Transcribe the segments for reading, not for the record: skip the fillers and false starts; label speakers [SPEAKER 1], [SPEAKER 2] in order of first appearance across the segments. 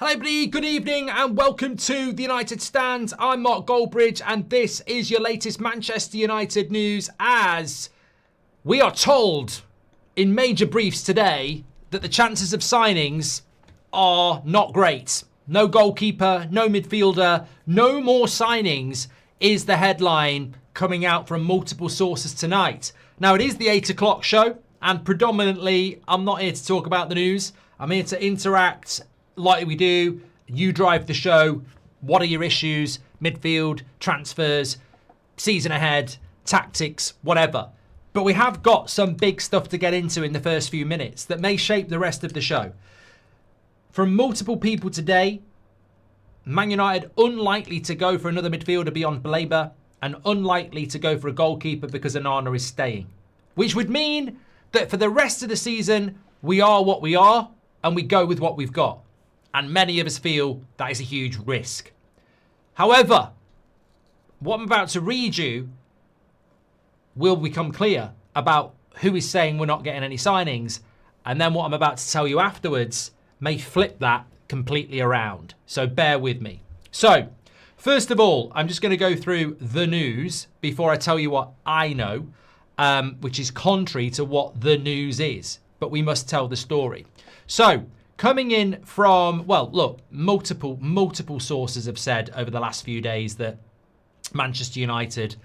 [SPEAKER 1] Hello everybody, good evening and welcome to the United Stand. I'm Mark Goldbridge and this is your latest Manchester United news, as we are told in major briefs today that the chances of signings are not great. No goalkeeper, no midfielder, no more signings is the headline coming out from multiple sources tonight. Now it is the 8 o'clock show and predominantly I'm not here to talk about the news. I'm here to interact like we do. You drive the show. What are your issues? Midfield, transfers, season ahead, tactics, whatever. But we have got some big stuff to get into in the first few minutes that may shape the rest of the show. From multiple people today, Man United unlikely to go for another midfielder beyond Baleba and unlikely to go for a goalkeeper because Onana is staying. Which would mean that for the rest of the season, we are what we are and we go with what we've got. And many of us feel that is a huge risk. However, what I'm about to read you will become clear about who is saying we're not getting any signings. And then what I'm about to tell you afterwards may flip that completely around. So bear with me. So, first of all, I'm just going to go through the news before I tell you what I know, which is contrary to what the news is. But we must tell the story. So, coming in from, well, look, multiple sources have said over the last few days that Manchester United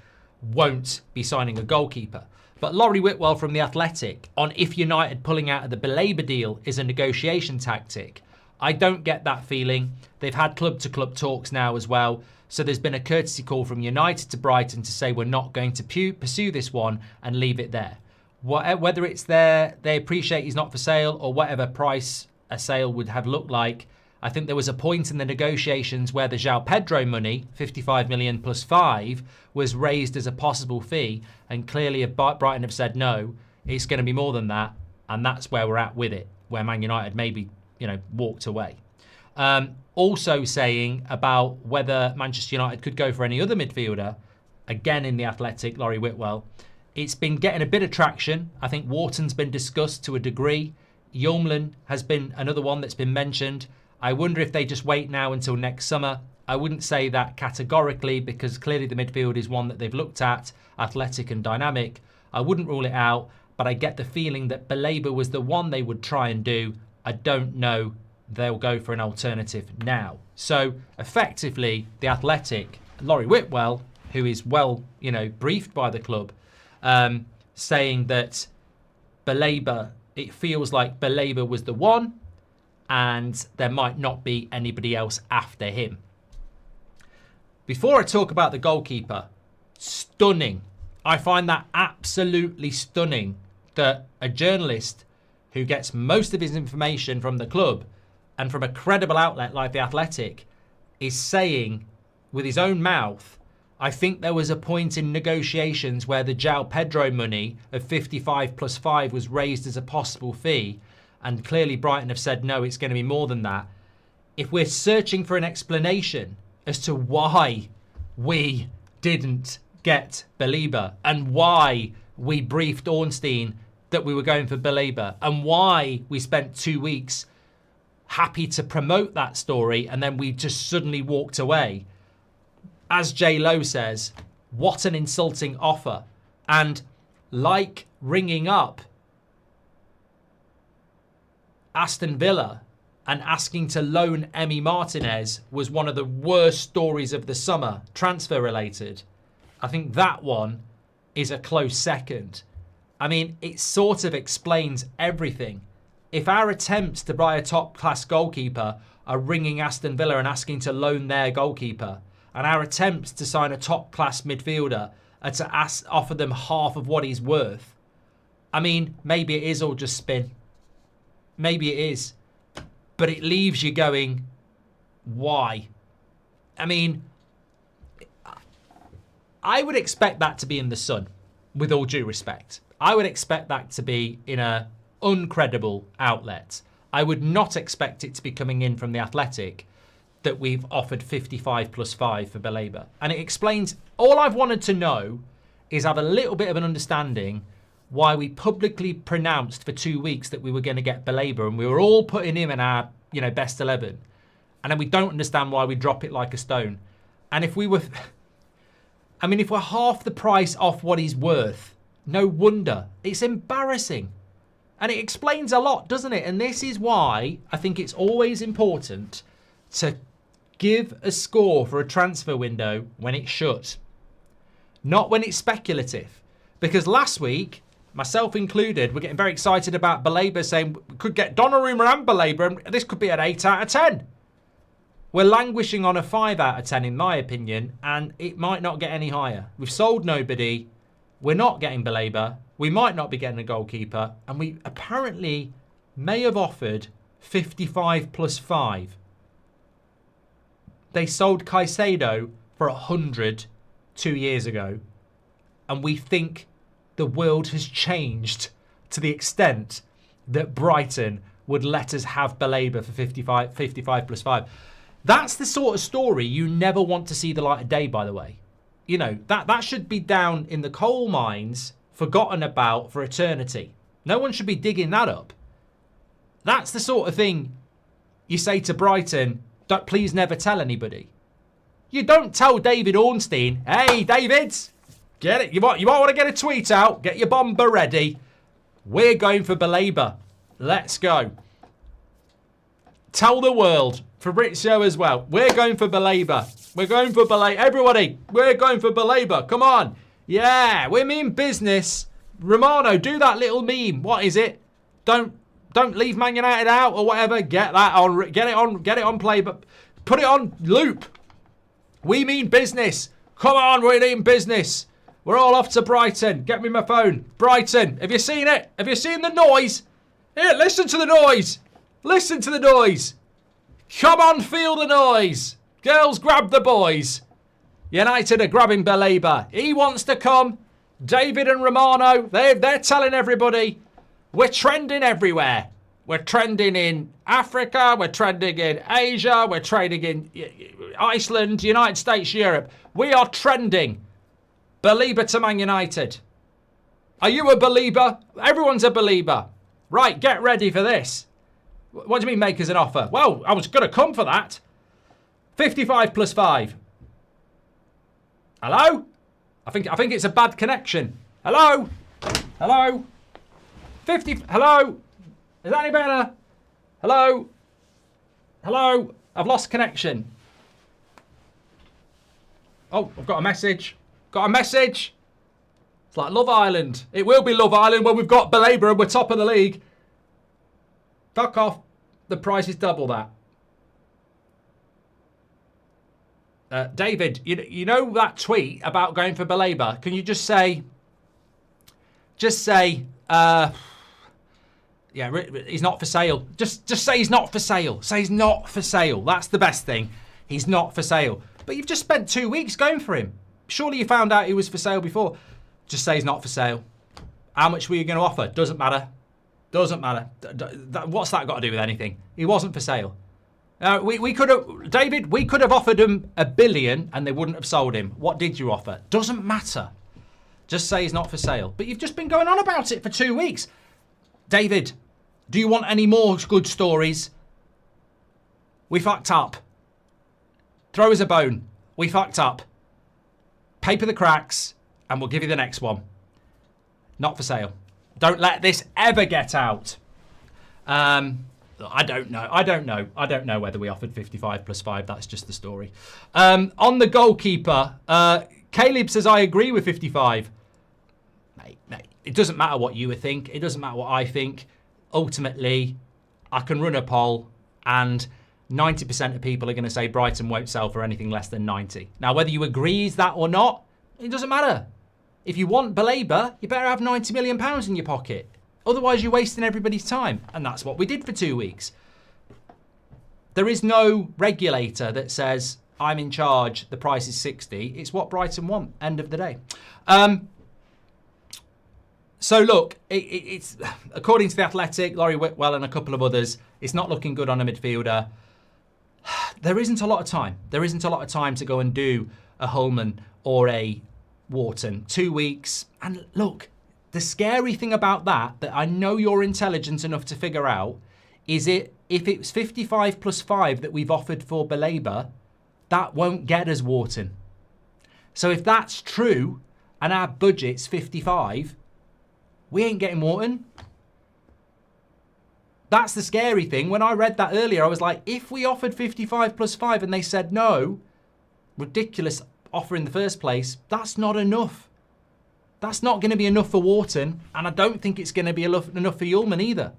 [SPEAKER 1] won't be signing a goalkeeper. But Laurie Whitwell from The Athletic on if United pulling out of the Baleba deal is a negotiation tactic. I don't get that feeling. They've had club-to-club talks now as well. So there's been a courtesy call from United to Brighton to say we're not going to pursue this one and leave it there. Whether it's there, they appreciate he's not for sale or whatever price a sale would have looked like. I think there was a point in the negotiations where the João Pedro money, 55 million plus 5, was raised as a possible fee. And clearly if Brighton have said no, it's going to be more than that. And that's where we're at with it, where Man United maybe, walked away. Also saying about whether Manchester United could go for any other midfielder, again in The Athletic, Laurie Whitwell, it's been getting a bit of traction. I think Wharton's been discussed to a degree. Yeoman has been another one that's been mentioned. I wonder if they just wait now until next summer. I wouldn't say that categorically because clearly the midfield is one that they've looked at, athletic and dynamic. I wouldn't rule it out, but I get the feeling that Baleba was the one they would try and do. I don't know they'll go for an alternative now. So effectively, the Athletic, Laurie Whitwell, who is well, briefed by the club, saying that Baleba, it feels like Baleba was the one and there might not be anybody else after him. Before I talk about the goalkeeper, stunning. I find that absolutely stunning that a journalist who gets most of his information from the club and from a credible outlet like The Athletic is saying with his own mouth, I think there was a point in negotiations where the João Pedro money of 55 plus 5 was raised as a possible fee. And clearly Brighton have said, no, it's going to be more than that. If we're searching for an explanation as to why we didn't get Baleba and why we briefed Ornstein that we were going for Baleba and why we spent 2 weeks happy to promote that story and then we just suddenly walked away. As J. Lo says, what an insulting offer. And like ringing up Aston Villa and asking to loan Emi Martinez was one of the worst stories of the summer, transfer related. I think that one is a close second. I mean, it sort of explains everything. If our attempts to buy a top-class goalkeeper are ringing Aston Villa and asking to loan their goalkeeper, and our attempts to sign a top-class midfielder are to offer them half of what he's worth. I mean, maybe it is all just spin. Maybe it is. But it leaves you going, why? I mean, I would expect that to be in The Sun, with all due respect. I would expect that to be in a uncredible outlet. I would not expect it to be coming in from The Athletic that we've offered 55 plus 5 for Baleba. And it explains, all I've wanted to know is have a little bit of an understanding why we publicly pronounced for 2 weeks that we were going to get Baleba and we were all putting him in our, best 11. And then we don't understand why we drop it like a stone. And if we were... I mean, if we're half the price off what he's worth, no wonder. It's embarrassing. And it explains a lot, doesn't it? And this is why I think it's always important to give a score for a transfer window when it's shut. Not when it's speculative. Because last week, myself included, we're getting very excited about Baleba, saying we could get Donnarumma and Baleba, and this could be an 8 out of 10. We're languishing on a 5 out of 10, in my opinion, and it might not get any higher. We've sold nobody. We're not getting Baleba. We might not be getting a goalkeeper. And we apparently may have offered 55 plus 5. They sold Caicedo for 100 2 years ago. And we think the world has changed to the extent that Brighton would let us have Baleba for 55 plus 5. That's the sort of story you never want to see the light of day, by the way. You know, that should be down in the coal mines, forgotten about for eternity. No one should be digging that up. That's the sort of thing you say to Brighton, please never tell anybody. You don't tell David Ornstein, hey, David, get it. You might want to get a tweet out. Get your bomber ready. We're going for Baleba. Let's go. Tell the world. Fabrizio as well. We're going for Baleba. We're going for Baleba. Everybody, we're going for Baleba. Come on. Yeah, we mean business. Romano, do that little meme. What is it? Don't leave Man United out or whatever. Get that on. Get it on play, but put it on loop. We mean business. Come on, we're in business. We're all off to Brighton. Get me my phone. Brighton, have you seen it? Have you seen the noise? Here, listen to the noise. Listen to the noise. Come on, feel the noise. Girls, grab the boys. United are grabbing Baleba. He wants to come. David and Romano, they're telling everybody. We're trending everywhere. We're trending in Africa. We're trending in Asia. We're trending in Iceland, United States, Europe. We are trending. Baleba to Man United. Are you a believer? Everyone's a believer. Right, get ready for this. What do you mean make us an offer? Well, I was going to come for that. 55 plus 5. Hello? I think it's a bad connection. Hello? Hello? 50. Hello? Is that any better? Hello? Hello? I've lost connection. Oh, I've got a message. Got a message. It's like Love Island. It will be Love Island when we've got Baleba and we're top of the league. Fuck off. The price is double that. David, you know that tweet about going for Baleba? Can you just say, yeah, he's not for sale. Just say he's not for sale. Say he's not for sale. That's the best thing. He's not for sale. But you've just spent 2 weeks going for him. Surely you found out he was for sale before. Just say he's not for sale. How much were you going to offer? Doesn't matter. Doesn't matter. What's that got to do with anything? He wasn't for sale. We could have, David, we could have offered him $1 billion and they wouldn't have sold him. What did you offer? Doesn't matter. Just say he's not for sale. But you've just been going on about it for 2 weeks. David, do you want any more good stories? We fucked up. Throw us a bone. We fucked up. Paper the cracks and we'll give you the next one. Not for sale. Don't let this ever get out. I don't know. I don't know whether we offered 55 plus 5. That's just the story. On the goalkeeper, Caleb says, I agree with 55. Mate, it doesn't matter what you think. It doesn't matter what I think. Ultimately, I can run a poll and 90% of people are going to say Brighton won't sell for anything less than 90. Now, whether you agree that or not, it doesn't matter. If you want Baleba, you better have £90 million in your pocket. Otherwise, you're wasting everybody's time. And that's what we did for 2 weeks. There is no regulator that says, I'm in charge, the price is 60. It's what Brighton want, end of the day. So look, it's according to The Athletic, Laurie Whitwell and a couple of others, it's not looking good on a midfielder. There isn't a lot of time. There isn't a lot of time to go and do a Holman or a Wharton. 2 weeks. And look, the scary thing about that I know you're intelligent enough to figure out, is it if it's 55 plus 5 that we've offered for Baleba, that won't get us Wharton. So if that's true and our budget's 55, we ain't getting Wharton. That's the scary thing. When I read that earlier, I was like, if we offered 55 plus 5 and they said no, ridiculous offer in the first place, that's not enough. That's not going to be enough for Wharton, and I don't think it's going to be enough for Ullman either.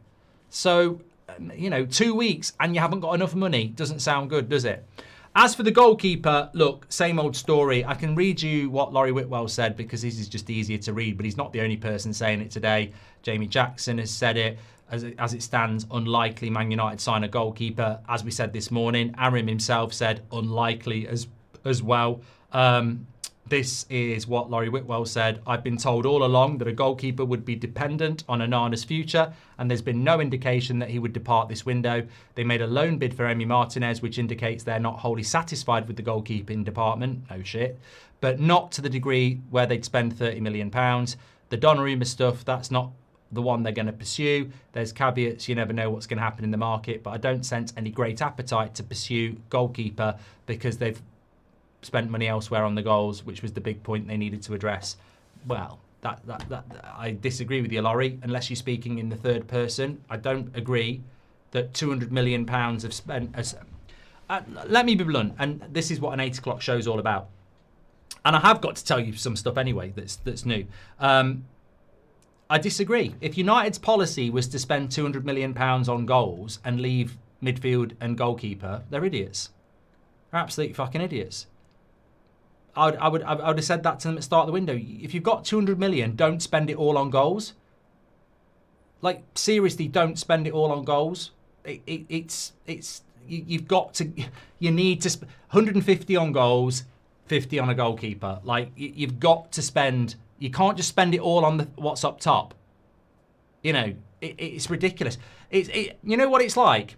[SPEAKER 1] So, 2 weeks and you haven't got enough money doesn't sound good, does it? As for the goalkeeper, look, same old story. I can read you what Laurie Whitwell said because this is just easier to read, but he's not the only person saying it today. Jamie Jackson has said it. As it stands, unlikely Man United sign a goalkeeper. As we said this morning, Amorim himself said unlikely as well. This is what Laurie Whitwell said. I've been told all along that a goalkeeper would be dependent on Onana's future, and there's been no indication that he would depart this window. They made a loan bid for Emi Martinez, which indicates they're not wholly satisfied with the goalkeeping department. No shit. But not to the degree where they'd spend £30 million. The Donnarumma stuff, that's not the one they're going to pursue. There's caveats. You never know what's going to happen in the market, but I don't sense any great appetite to pursue goalkeeper because they've spent money elsewhere on the goals, which was the big point they needed to address. Well, that I disagree with you, Laurie, unless you're speaking in the third person. I don't agree that £200 million have spent. Let me be blunt, and this is what an 8 o'clock show is all about. And I have got to tell you some stuff anyway that's new. I disagree. If United's policy was to spend £200 million on goals and leave midfield and goalkeeper, they're idiots. They're absolute fucking idiots. I would have said that to them at the start of the window. If you've got 200 million, don't spend it all on goals. Like, seriously, don't spend it all on goals. You've got to, you need to 150 on goals, 50 on a goalkeeper. Like, you've got to spend, you can't just spend it all on what's up top. It's ridiculous. You know what it's like?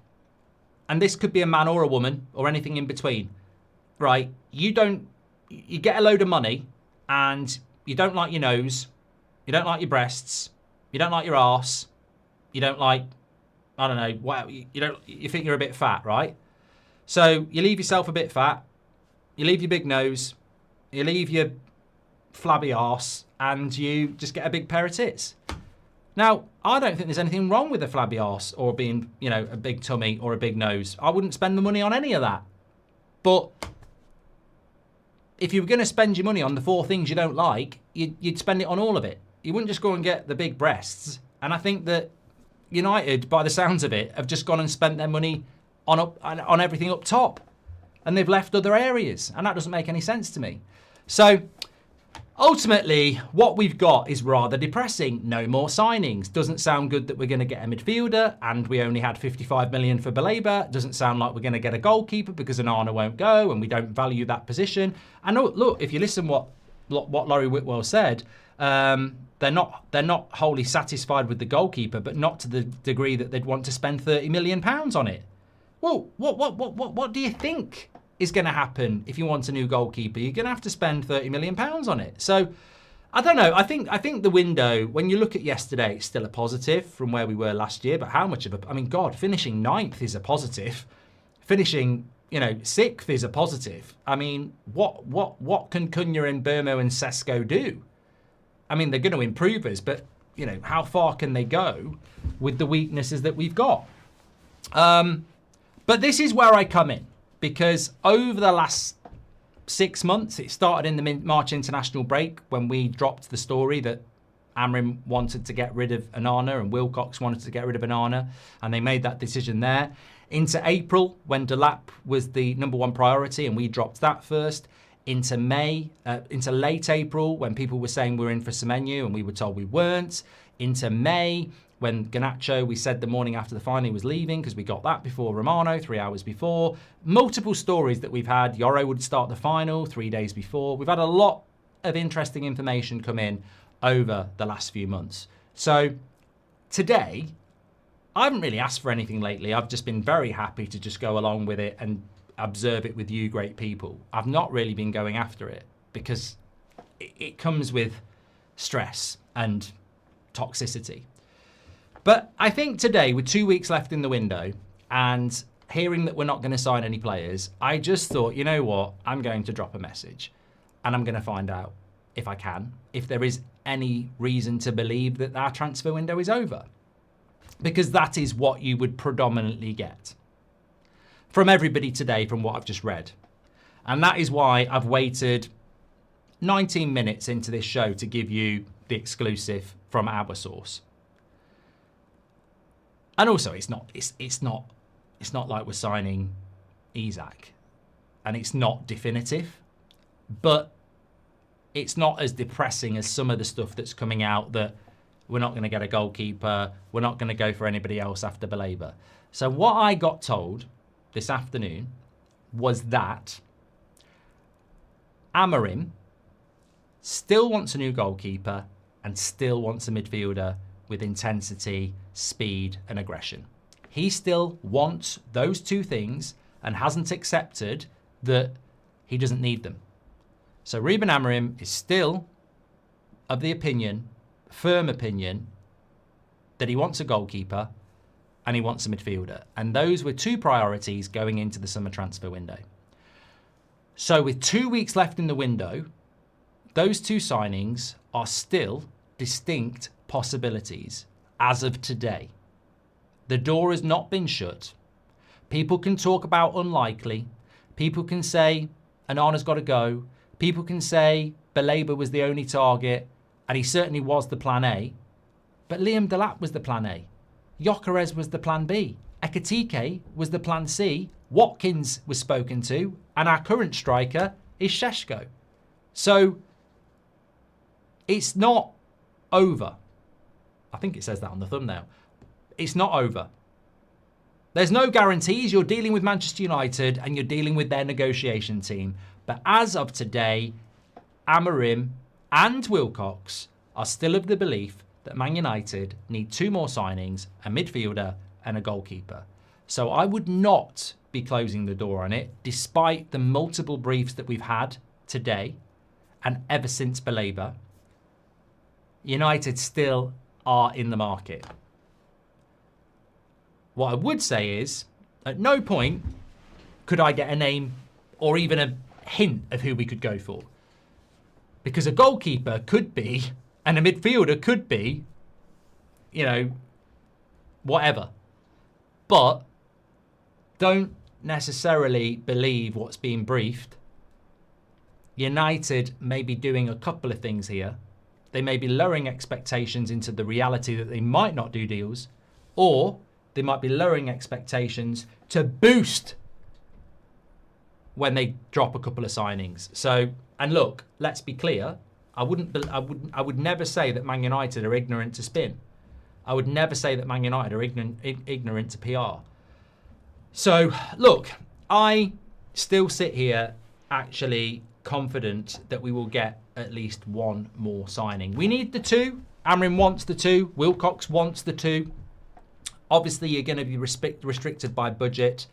[SPEAKER 1] And this could be a man or a woman or anything in between, right? You get a load of money and you don't like your nose, you don't like your breasts, you don't like your arse, you don't like, I don't know, you think you're a bit fat, right? So you leave yourself a bit fat, you leave your big nose, you leave your flabby arse, and you just get a big pair of tits. Now, I don't think there's anything wrong with a flabby arse or being, a big tummy or a big nose. I wouldn't spend the money on any of that. But if you were going to spend your money on the 4 things you don't like, you'd spend it on all of it. You wouldn't just go and get the big breasts. And I think that United, by the sounds of it, have just gone and spent their money on everything up top. And they've left other areas. And that doesn't make any sense to me. So, ultimately, what we've got is rather depressing. No more signings. Doesn't sound good that we're going to get a midfielder, and we only had 55 million for Baleba. Doesn't sound like we're going to get a goalkeeper because Onana won't go, and we don't value that position. And look, if you listen what Laurie Whitwell said, they're not wholly satisfied with the goalkeeper, but not to the degree that they'd want to spend 30 million pounds on it. Well, what do you think is going to happen if you want a new goalkeeper? You're going to have to spend 30 million pounds on it. So, I don't know. I think the window, when you look at yesterday, it's still a positive from where we were last year. But how much of God, finishing 9th is a positive. Finishing, 6th is a positive. I mean, what can Cunha and Burmo and Sesko do? I mean, they're going to improve us, but how far can they go with the weaknesses that we've got? But this is where I come in. Because over the last 6 months, it started in the March international break when we dropped the story that Amorim wanted to get rid of Onana and Wilcox wanted to get rid of Onana, and they made that decision there. Into April, when Delap was the #1 priority, and we dropped that first. Into May, into late April, when people were saying we're in for Semenyo, and we were told we weren't. Into May, when Garnacho, we said the morning after the final he was leaving because we got that before Romano, 3 hours before. Multiple stories that we've had. Yoro would start the final 3 days before. We've had a lot of interesting information come in over the last few months. So today, I haven't really asked for anything lately. I've just been very happy to just go along with it and observe it with you great people. I've not really been going after it because it comes with stress and toxicity. But I think today, with 2 weeks left in the window, and hearing that we're not going to sign any players, I just thought, you know what, I'm going to drop a message and I'm going to find out if I can, if there is any reason to believe that our transfer window is over. Because that is what you would predominantly get from everybody today from what I've just read. And that is why I've waited 19 minutes into this show to give you the exclusive from our source. And also, it's not like we're signing Isak, and it's not definitive, but it's not as depressing as some of the stuff that's coming out that we're not going to get a goalkeeper, we're not going to go for anybody else after Baleba. So what I got told this afternoon was that Amorim still wants a new goalkeeper and still wants a midfielder with intensity, speed and aggression. He still wants those two things and hasn't accepted that he doesn't need them. So Ruben Amorim is still of the opinion, firm opinion, that he wants a goalkeeper and he wants a midfielder. And those were two priorities going into the summer transfer window. So with 2 weeks left in the window, those two signings are still distinct possibilities as of today. The door has not been shut. People can talk about unlikely. People can say Onana's got to go. People can say Baleba was the only target, and he certainly was the plan A. But Liam Delap was the plan A. Gyökeres was the plan B. Ekitike was the plan C. Watkins was spoken to, and our current striker is Šeško. So it's not over. I think it says that on the thumbnail. It's not over. There's no guarantees. You're dealing with Manchester United and you're dealing with their negotiation team. But as of today, Amorim and Wilcox are still of the belief that Man United need two more signings, a midfielder and a goalkeeper. So I would not be closing the door on it, despite the multiple briefs that we've had today and ever since Baleba. United still are in the market. What I would say is, at no point could I get a name or even a hint of who we could go for. Because a goalkeeper could be, and a midfielder could be, you know, whatever. But don't necessarily believe what's being briefed. United may be doing a couple of things here. They may be lowering expectations into the reality that they might not do deals, or they might be lowering expectations to boost when they drop a couple of signings. So, and look, let's be clear. I would never say that Man United are ignorant to spin. I would never say that Man United are ignorant to PR. So, look, I still sit here actually confident that we will get at least one more signing. We need the two. Amorim wants the two. Wilcox wants the two. Obviously, you're going to be restricted by budget.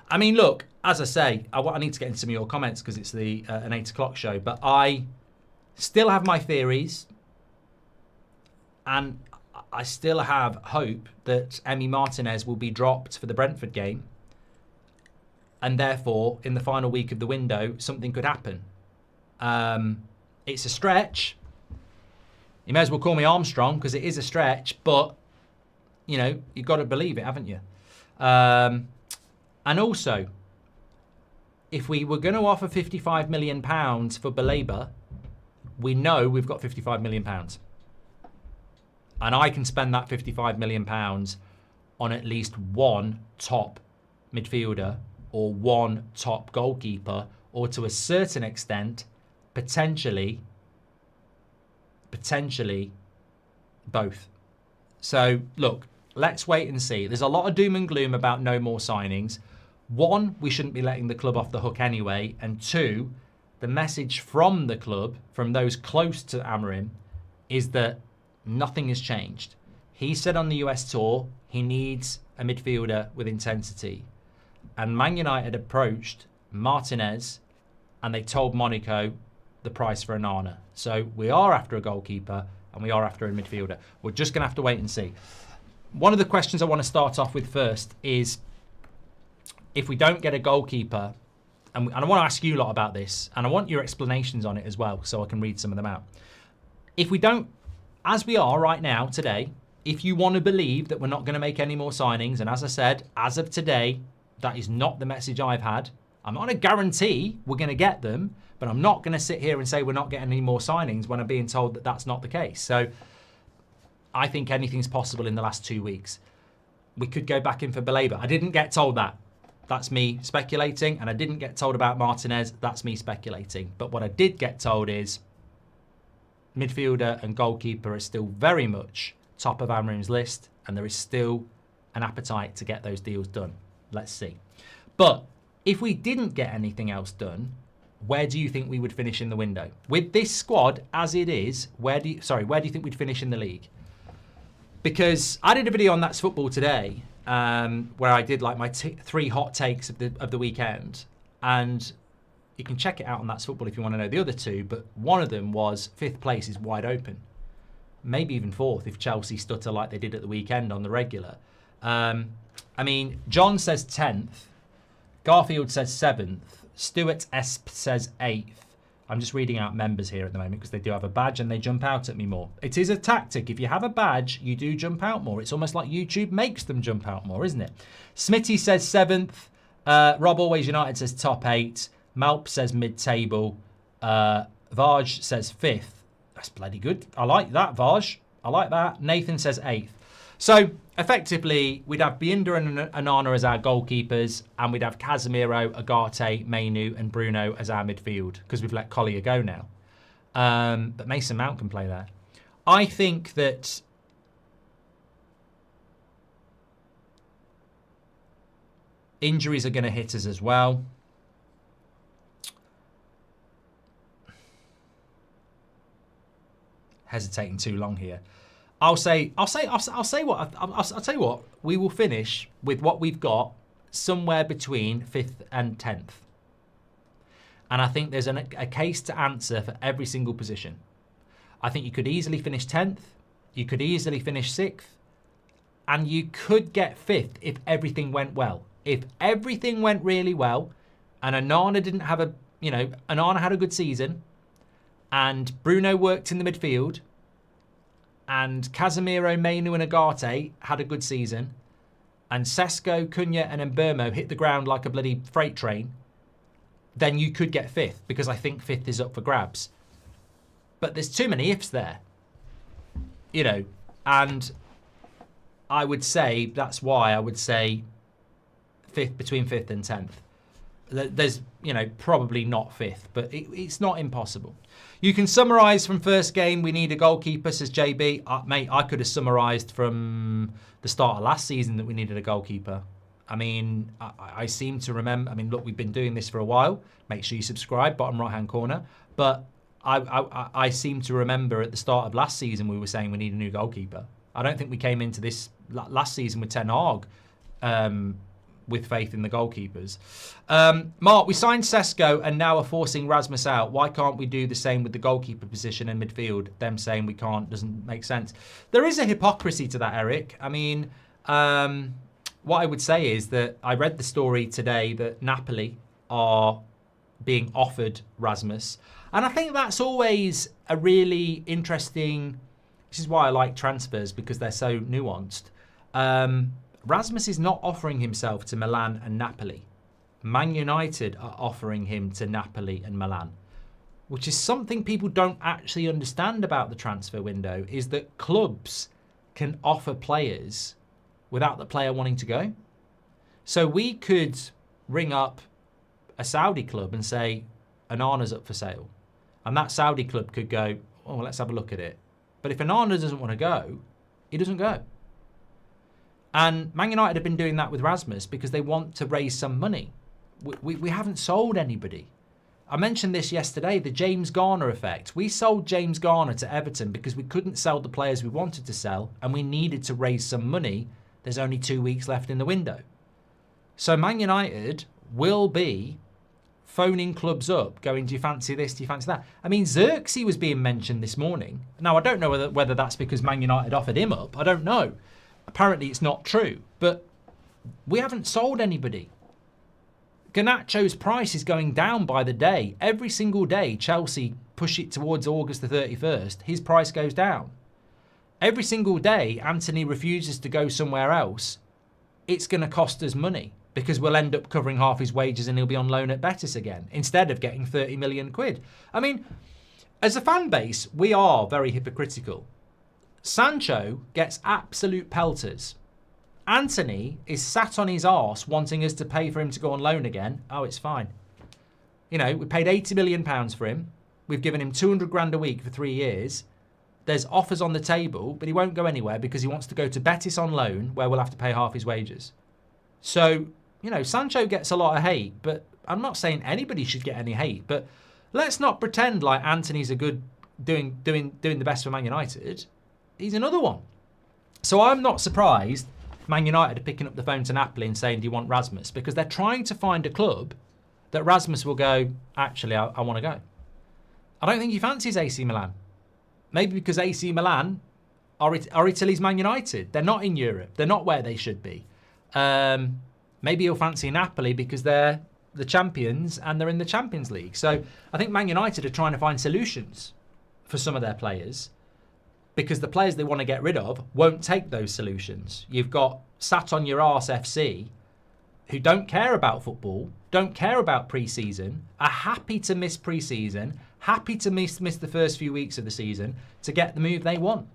[SPEAKER 1] I mean, look, as I say, I need to get into some of your comments because it's an 8 o'clock show, but I still have my theories and I still have hope that Emi Martinez will be dropped for the Brentford game, and therefore, in the final week of the window, something could happen. It's a stretch. You may as well call me Armstrong because it is a stretch, but you know, you've got to believe it, haven't you? And also, if we were going to offer £55 million for Baleba, we know we've got £55 million. And I can spend that £55 million on at least one top midfielder or one top goalkeeper, or to a certain extent, potentially both. So, look, let's wait and see. There's a lot of doom and gloom about no more signings. One, we shouldn't be letting the club off the hook anyway. And two, the message from the club, from those close to Amorim, is that nothing has changed. He said on the US tour he needs a midfielder with intensity. And Man United approached Martinez and they told Monaco the price for Onana. So we are after a goalkeeper and we are after a midfielder. We're just going to have to wait and see. One of the questions I want to start off with first is, if we don't get a goalkeeper, and I want to ask you a lot about this, and I want your explanations on it as well, so I can read some of them out. If we don't, as we are right now, today, if you want to believe that we're not going to make any more signings, and as I said, as of today, that is not the message I've had. I'm not going to guarantee we're going to get them, but I'm not going to sit here and say we're not getting any more signings when I'm being told that that's not the case. So I think anything's possible in the last 2 weeks. We could go back in for Baleba. I didn't get told that. That's me speculating. And I didn't get told about Martinez. That's me speculating. But what I did get told is midfielder and goalkeeper are still very much top of Amorim's list. And there is still an appetite to get those deals done. Let's see. But if we didn't get anything else done, where do you think we would finish in the window? With this squad as it is, where do you think we'd finish in the league? Because I did a video on That's Football today, where I did like my 3 hot takes of the weekend, and you can check it out on That's Football if you want to know the other 2. But one of them was 5th place is wide open, maybe even 4th if Chelsea stutter like they did at the weekend on the regular. I mean, John says 10th, Garfield says 7th, Stuart Esp says 8th. I'm just reading out members here at the moment because they do have a badge and they jump out at me more. It is a tactic. If you have a badge, you do jump out more. It's almost like YouTube makes them jump out more, isn't it? Smitty says 7th. Rob Always United says top 8. Malp says mid-table. Vaj says 5th. That's bloody good. I like that, Vaj. I like that. Nathan says 8th. So, effectively, we'd have Binder and Onana as our goalkeepers, and we'd have Casemiro, Agate, Mainu, and Bruno as our midfield, because we've let Collier go now. But Mason Mount can play there. I think that injuries are going to hit us as well. Hesitating too long here. I'll tell you what, we will finish with what we've got somewhere between 5th and 10th. And I think there's a case to answer for every single position. I think you could easily finish 10th, you could easily finish 6th, and you could get 5th if everything went well. If everything went really well, and Onana didn't have Onana had a good season, and Bruno worked in the midfield, and Casemiro, Mainu and Agate had a good season, and Sesko, Cunha and Mbeumo hit the ground like a bloody freight train, then you could get 5th, because I think 5th is up for grabs. But there's too many ifs there. And I would say, that's why I would say 5th, between 5th and 10th. There's, probably not 5th, but it's not impossible. You can summarise from first game, we need a goalkeeper, says JB. Mate, I could have summarised from the start of last season that we needed a goalkeeper. I mean, I seem to remember, look, we've been doing this for a while. Make sure you subscribe, bottom right-hand corner. But I seem to remember at the start of last season, we were saying we need a new goalkeeper. I don't think we came into this last season with Ten Hag with faith in the goalkeepers. Mark, we signed Sesko and now are forcing Rasmus out. Why can't we do the same with the goalkeeper position and midfield? Them saying we can't doesn't make sense. There is a hypocrisy to that, Eric. What I would say is that I read the story today that Napoli are being offered Rasmus. And I think that's always a really interesting... This is why I like transfers, because they're so nuanced. Rasmus is not offering himself to Milan and Napoli. Man United are offering him to Napoli and Milan, which is something people don't actually understand about the transfer window, is that clubs can offer players without the player wanting to go. So we could ring up a Saudi club and say, Onana's up for sale. And that Saudi club could go, oh, well, let's have a look at it. But if Onana doesn't want to go, he doesn't go. And Man United have been doing that with Rasmus because they want to raise some money. We haven't sold anybody. I mentioned this yesterday, the James Garner effect. We sold James Garner to Everton because we couldn't sell the players we wanted to sell and we needed to raise some money. There's only 2 weeks left in the window. So Man United will be phoning clubs up, going, do you fancy this, do you fancy that? Xerxes was being mentioned this morning. Now, I don't know whether that's because Man United offered him up. I don't know. Apparently, it's not true. But we haven't sold anybody. Garnacho's price is going down by the day. Every single day, Chelsea push it towards August the 31st, his price goes down. Every single day, Antony refuses to go somewhere else, it's going to cost us money because we'll end up covering half his wages and he'll be on loan at Betis again instead of getting 30 million quid. I mean, as a fan base, we are very hypocritical. Sancho gets absolute pelters. Antony is sat on his arse wanting us to pay for him to go on loan again. Oh, it's fine. You know, we paid £80 million for him. We've given him 200 grand a week for 3 years. There's offers on the table, but he won't go anywhere because he wants to go to Betis on loan where we'll have to pay half his wages. So, you know, Sancho gets a lot of hate, but I'm not saying anybody should get any hate, but let's not pretend like Antony's a good doing the best for Man United. He's another one. So I'm not surprised Man United are picking up the phone to Napoli and saying, do you want Rasmus? Because they're trying to find a club that Rasmus will go, actually, I want to go. I don't think he fancies AC Milan. Maybe because AC Milan are Italy's Man United. They're not in Europe. They're not where they should be. Maybe he'll fancy Napoli because they're the champions and they're in the Champions League. So I think Man United are trying to find solutions for some of their players because the players they want to get rid of won't take those solutions. You've got sat on your arse FC who don't care about football, don't care about pre-season, are happy to miss pre-season, happy to miss the first few weeks of the season to get the move they want.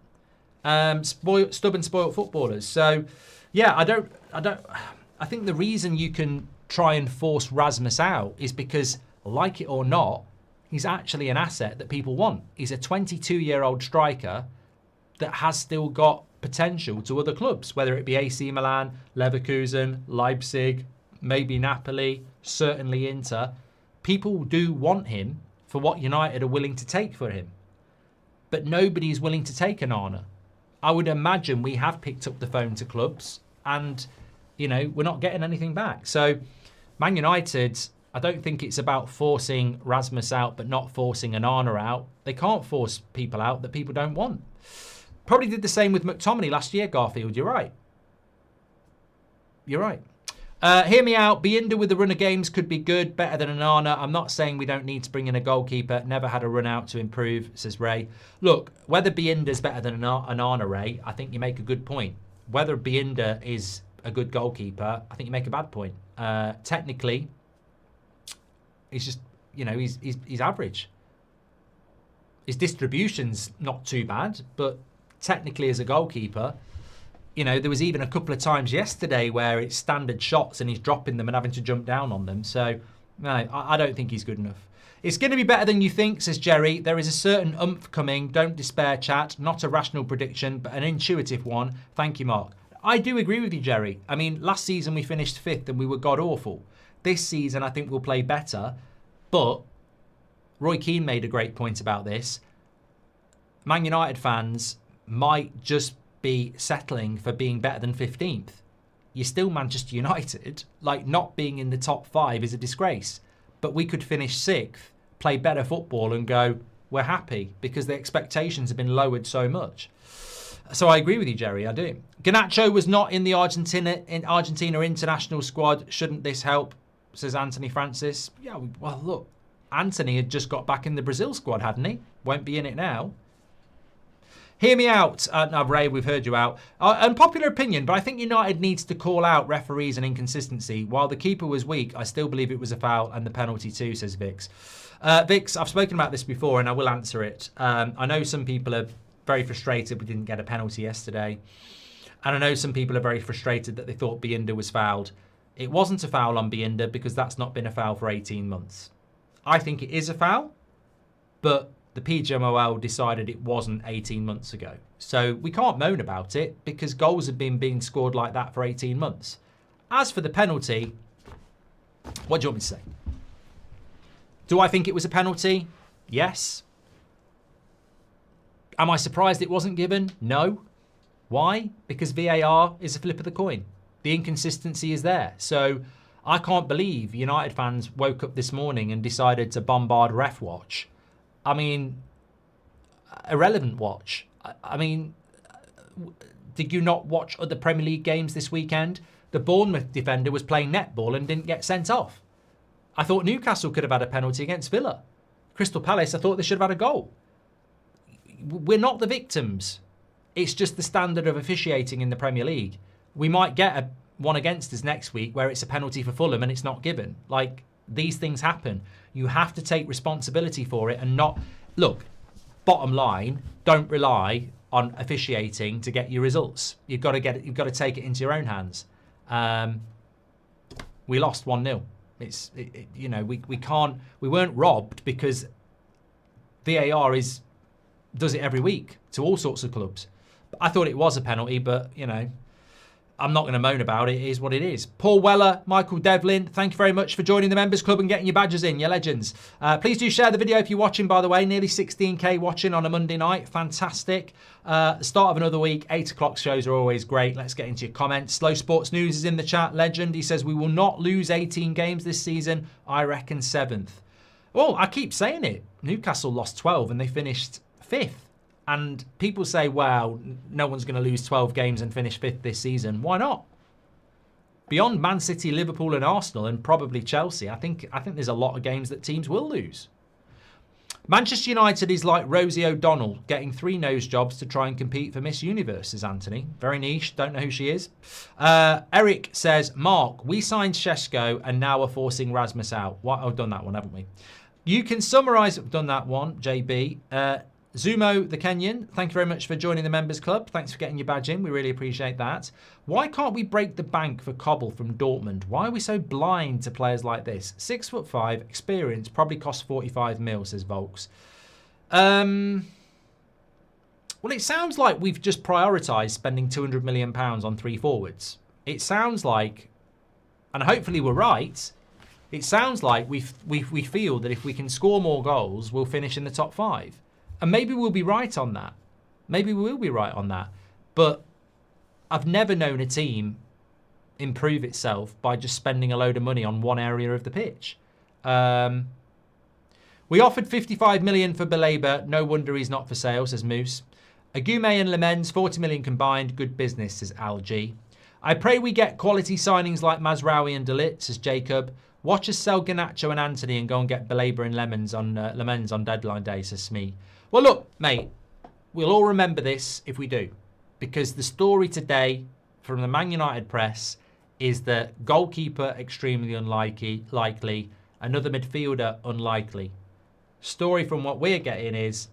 [SPEAKER 1] Stubborn, spoiled footballers. So, yeah, I think the reason you can try and force Rasmus out is because, like it or not, he's actually an asset that people want. He's a 22-year-old striker that has still got potential to other clubs, whether it be AC Milan, Leverkusen, Leipzig, maybe Napoli, certainly Inter. People do want him for what United are willing to take for him. But nobody is willing to take Onana. I would imagine we have picked up the phone to clubs and, you know, we're not getting anything back. So Man United, I don't think it's about forcing Rasmus out but not forcing Onana out. They can't force people out that people don't want. Probably did the same with McTominay last year, Garfield. You're right. You're right. Hear me out. Binder with the run of games could be good, better than Onana. I'm not saying we don't need to bring in a goalkeeper. Never had a run out to improve, says Ray. Look, whether Binder's better than Onana, Ray, I think you make a good point. Whether Binder is a good goalkeeper, I think you make a bad point. Technically, he's just, you know, he's average. His distribution's not too bad, but technically as a goalkeeper, you know, there was even a couple of times yesterday where it's standard shots and he's dropping them and having to jump down on them. So, no, I don't think he's good enough. It's going to be better than you think, says Jerry. There is a certain oomph coming. Don't despair, chat. Not a rational prediction, but an intuitive one. Thank you, Mark. I do agree with you, Jerry. I mean, last season we finished 5th and we were god-awful. This season I think we'll play better. But Roy Keane made a great point about this. Man United fans might just be settling for being better than 15th. You're still Manchester United. Like, not being in the top 5 is a disgrace. But we could finish 6th, play better football and go, we're happy because the expectations have been lowered so much. So I agree with you, Jerry, I do. Garnacho was not in the Argentina international squad. Shouldn't this help, says Anthony Francis. Yeah, well, look, Antony had just got back in the Brazil squad, hadn't he? Won't be in it now. Hear me out. No, Ray, we've heard you out. Unpopular opinion, but I think United needs to call out referees and inconsistency. While the keeper was weak, I still believe it was a foul and the penalty too, says Vix. Vix, I've spoken about this before and I will answer it. I know some people are very frustrated we didn't get a penalty yesterday. And I know some people are very frustrated that they thought Binder was fouled. It wasn't a foul on Binder because that's not been a foul for 18 months. I think it is a foul, but the PGMOL decided it wasn't 18 months ago. So we can't moan about it because goals have been being scored like that for 18 months. As for the penalty, what do you want me to say? Do I think it was a penalty? Yes. Am I surprised it wasn't given? No. Why? Because VAR is a flip of the coin. The inconsistency is there. So I can't believe United fans woke up this morning and decided to bombard Ref Watch. I mean, irrelevant watch. I mean, did you not watch other Premier League games this weekend? The Bournemouth defender was playing netball and didn't get sent off. I thought Newcastle could have had a penalty against Villa. Crystal Palace, I thought they should have had a goal. We're not the victims. It's just the standard of officiating in the Premier League. We might get one against us next week where it's a penalty for Fulham and it's not given. Like, these things happen. You have to take responsibility for it and not... Look, bottom line, don't rely on officiating to get your results. You've got to take it into your own hands. We lost 1-0. You know, we weren't robbed because VAR does it every week to all sorts of clubs. I thought it was a penalty, but, you know, I'm not going to moan about it. It is what it is. Paul Weller, Michael Devlin, thank you very much for joining the Members Club and getting your badges in. You're legends. Please do share the video if you're watching, by the way. Nearly 16k watching on a Monday night. Fantastic. The start of another week. 8 o'clock shows are always great. Let's get into your comments. Slow Sports News is in the chat. Legend. He says, we will not lose 18 games this season. I reckon 7th. Well, I keep saying it. Newcastle lost 12 and they finished 5th. And people say, well, no one's going to lose 12 games and finish 5th this season. Why not? Beyond Man City, Liverpool and Arsenal and probably Chelsea, I think there's a lot of games that teams will lose. Manchester United is like Rosie O'Donnell, getting 3 nose jobs to try and compete for Miss Universe, says Antony. Very niche, don't know who she is. Eric says, Mark, we signed Šeško and now we're forcing Rasmus out. What? I've done that one, haven't we? You can summarise, I've done that one, JB. Zumo the Kenyan, thank you very much for joining the Members Club. Thanks for getting your badge in. We really appreciate that. Why can't we break the bank for Cobble from Dortmund? Why are we so blind to players like this? 6'5", experience, probably costs 45 mil, says Volks. Well, it sounds like we've just prioritised spending £200 million on 3 forwards. It sounds like, and hopefully we're right, it sounds like we feel that if we can score more goals, we'll finish in the top 5. And maybe we'll be right on that. Maybe we will be right on that. But I've never known a team improve itself by just spending a load of money on one area of the pitch. We offered 55 million for Baleba. No wonder he's not for sale, says Moose. Agume and Lemens, 40 million combined. Good business, says Al G. I pray we get quality signings like Mazraoui and De Ligt, says Jacob. Watch us sell Garnacho and Antony and go and get Baleba and Lemens on deadline day, says Smee. Well, look, mate, we'll all remember this if we do. Because the story today from the Man United press is that goalkeeper extremely likely, another midfielder unlikely. Story from what we're getting is